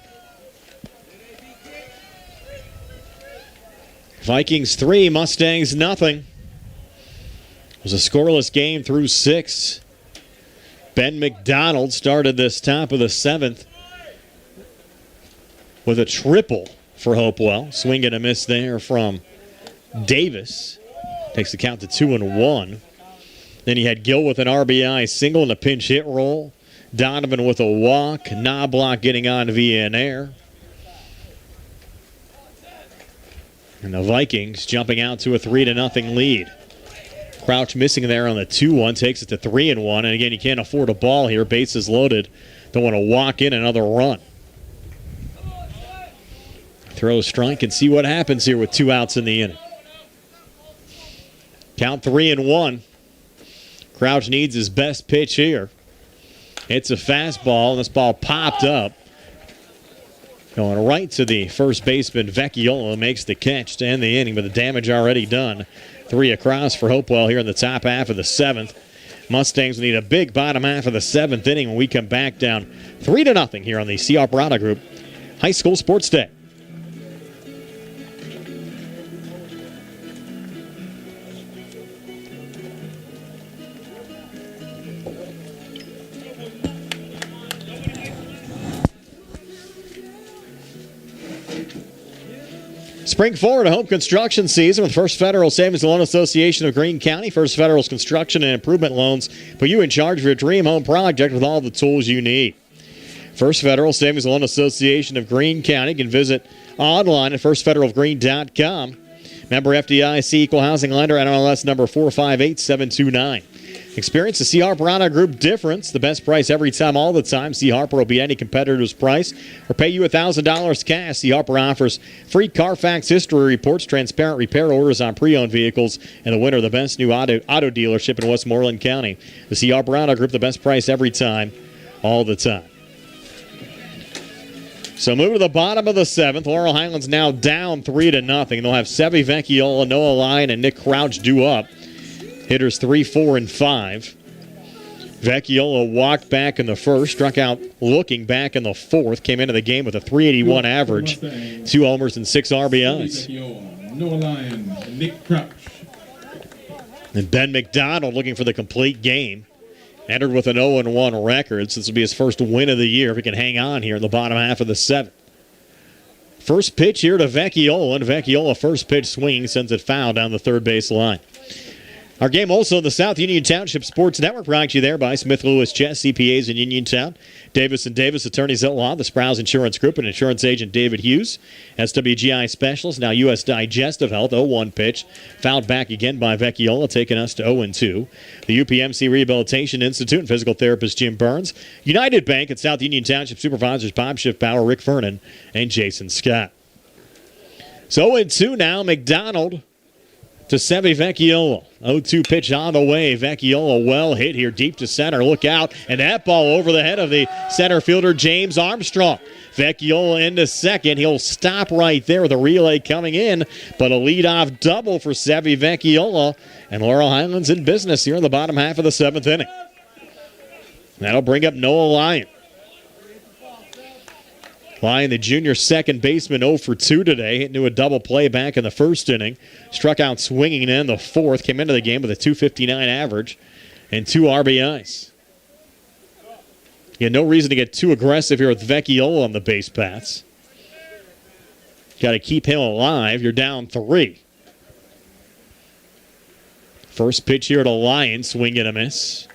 Vikings 3, Mustangs nothing. It was a scoreless game through 6. Ben McDonald started this top of the 7th with a triple for Hopewell. Swing and a miss there from Davis. Takes the count to 2-1. Then you had Gill with an RBI single and a pinch hit roll. Donovan with a walk. Knobloch getting on via an error. And the Vikings jumping out to a 3-0 lead. Crouch missing there on the 2-1. Takes it to 3-1. And again, you can't afford a ball here. Bases loaded. Don't want to walk in another run. Throw a strike and see what happens here with 2 outs in the inning. Count 3-1. Crouch needs his best pitch here. It's a fastball, and this ball popped up. Going right to the first baseman, Vecchiola makes the catch to end the inning, but the damage already done. 3 across for Hopewell here in the top half of the 7th. Mustangs need a big bottom half of the 7th inning when we come back down 3-0 here on the C.R. Parada Group High School Sports Day. Spring forward a home construction season with First Federal Savings and Loan Association of Greene County. First Federal's construction and improvement loans put you in charge of your dream home project with all the tools you need. First Federal Savings and Loan Association of Greene County. You can visit online at firstfederalofgreene.com. Member FDIC, equal housing lender, NMLS number 458729. Experience the C. Harper Auto Group difference. The best price every time, all the time. C. Harper will beat any competitor's price or pay you $1,000 cash. C. Harper offers free Carfax history reports, transparent repair orders on pre-owned vehicles, and the winner of the best new auto dealership in Westmoreland County. The C. Harper Auto Group, the best price every time, all the time. So move to the bottom of the 7th. Laurel Highlands now down 3-0. They'll have Sevi Vecchiola, Noah Lyon, and Nick Crouch due up. Hitters 3, 4, and 5. Vecchiola walked back in the first, struck out looking back in the 4th, came into the game with a .381 average, 2 homers and 6 RBIs. Noah Lyon, Nick Crouch. And Ben McDonald looking for the complete game. Entered with an 0-1 record. So this will be his first win of the year if he can hang on here in the bottom half of the 7th. First pitch here to Vecchiola, and Vecchiola first pitch swinging sends it foul down the third base line. Our game also in the South Union Township Sports Network, brought to you there by Smith Lewis Chess, CPAs in Uniontown. Davis & Davis, attorneys at law, the Sprouse Insurance Group, and insurance agent David Hughes. SWGI Specialist, now U.S. Digestive Health, 0-1 pitch. Fouled back again by Vecchiola, taking us to 0-2. The UPMC Rehabilitation Institute and physical therapist Jim Burns. United Bank at South Union Township supervisors Bob Schiffbauer, Rick Vernon, and Jason Scott. So 0-2 now, McDonald to Sevi Vecchiola. 0-2 pitch on the way. Vecchiola well hit here deep to center. Look out. And that ball over the head of the center fielder, James Armstrong. Vecchiola into second. He'll stop right there with a relay coming in. But a leadoff double for Sevi Vecchiola. And Laurel Highlands in business here in the bottom half of the 7th inning. That'll bring up Noah Lyon. Lyon, the junior second baseman, 0 for 2 today. Hit into a double play back in the first inning. Struck out swinging in the 4th. Came into the game with a .259 average and 2 RBIs. You had no reason to get too aggressive here with Vecchiola on the base paths. Got to keep him alive. You're down 3. First pitch here to Lyon. Swing and a miss.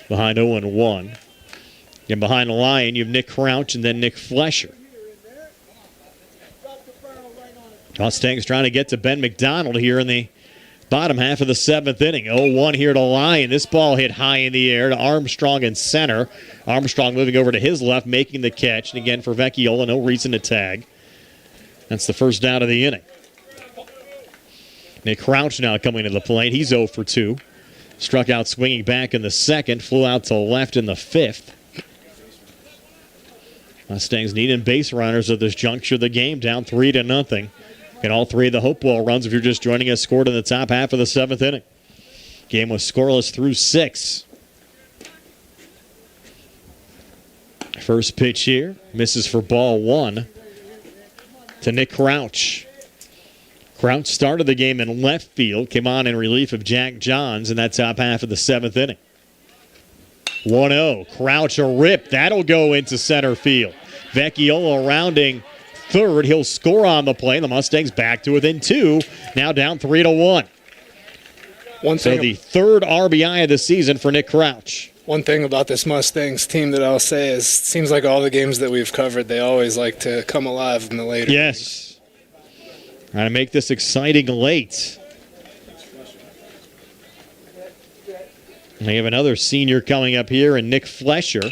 Behind 0-1. And behind the line, you have Nick Crouch and then Nick Flesher. Mustangs trying to get to Ben McDonald here in the bottom half of the 7th inning. 0-1 here to Lyon. This ball hit high in the air to Armstrong in center. Armstrong moving over to his left, making the catch. And again for Vecchiola, no reason to tag. That's the first out of the inning. Nick Crouch now coming to the plate. He's 0 for 2. Struck out swinging back in the 2nd. Flew out to left in the 5th. Mustangs needing base runners at this juncture of the game, down 3-0. And all 3 of the Hopewell runs, if you're just joining us, scored in the top half of the 7th inning. Game was scoreless through 6. First pitch here, misses for ball one to Nick Crouch. Crouch started the game in left field, came on in relief of Jack Johns in that top half of the 7th inning. 1-0, Crouch a rip, that'll go into center field. Vecchiola rounding third, he'll score on the play. The Mustangs back to within 2, now down 3-1. So the third RBI of the season for Nick Crouch. One thing about this Mustangs team that I'll say is, it seems like all the games that we've covered, they always like to come alive in the later Yes. Trying to make this exciting late. We have another senior coming up here, and Nick Flesher.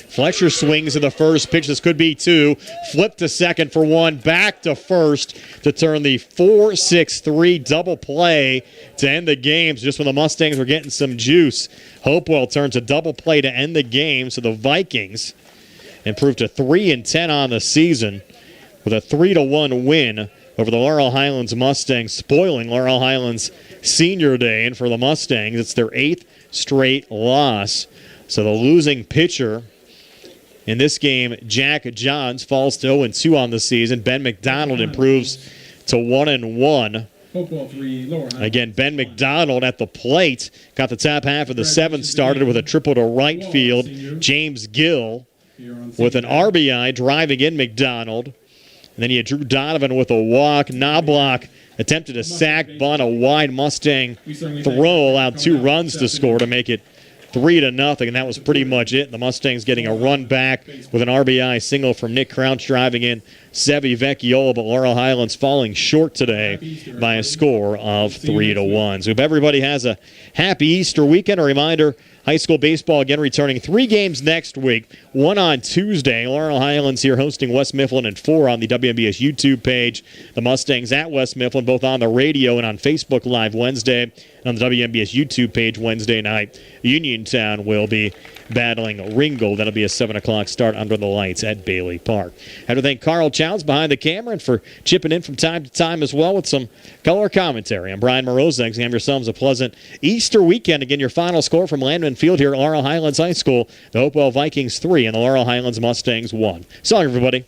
Flesher swings to the first pitch. This could be 2. Flip to second for 1. Back to first to turn the 4-6-3 double play to end the game. Just when the Mustangs were getting some juice, Hopewell turns a double play to end the game. So the Vikings improved to 3-10 on the season with a 3-1 win over the Laurel Highlands Mustangs, spoiling Laurel Highlands Senior Day. And for the Mustangs, it's their 8th straight loss. So the losing pitcher in this game, Jack Johns, falls to 0-2 on the season. Ben McDonald improves to 1-1. Hopewell 3, Laurel Highlands. Again, Ben McDonald at the plate. Got the top half of the 7th started with a triple to right field. James Gill with an RBI driving in McDonald. And then you had Drew Donovan with a walk. Knobloch attempted a sac bunt, a wide Mustang throw, allowed 2 runs to score to make it 3-0, and that was pretty much it. The Mustangs getting a run back with an RBI single from Nick Crouch driving in Sevi Vecchiola, but Laurel Highlands falling short today by a score of 3-1. So if everybody has a happy Easter weekend, a reminder, high school baseball again returning 3 games next week, 1 on Tuesday. Laurel Highlands here hosting West Mifflin at 4 on the WNBS YouTube page. The Mustangs at West Mifflin both on the radio and on Facebook Live Wednesday. And on the WNBS YouTube page Wednesday night, Uniontown will be battling Ringgold. That'll be a 7 o'clock start under the lights at Bailey Park. I have to thank Carl Childs behind the camera and for chipping in from time to time as well with some color commentary. I'm Brian Morozek. Have yourselves a pleasant Easter weekend. Again, your final score from Landman Field here at Laurel Highlands High School. The Hopewell Vikings 3 and the Laurel Highlands Mustangs 1. So long, everybody.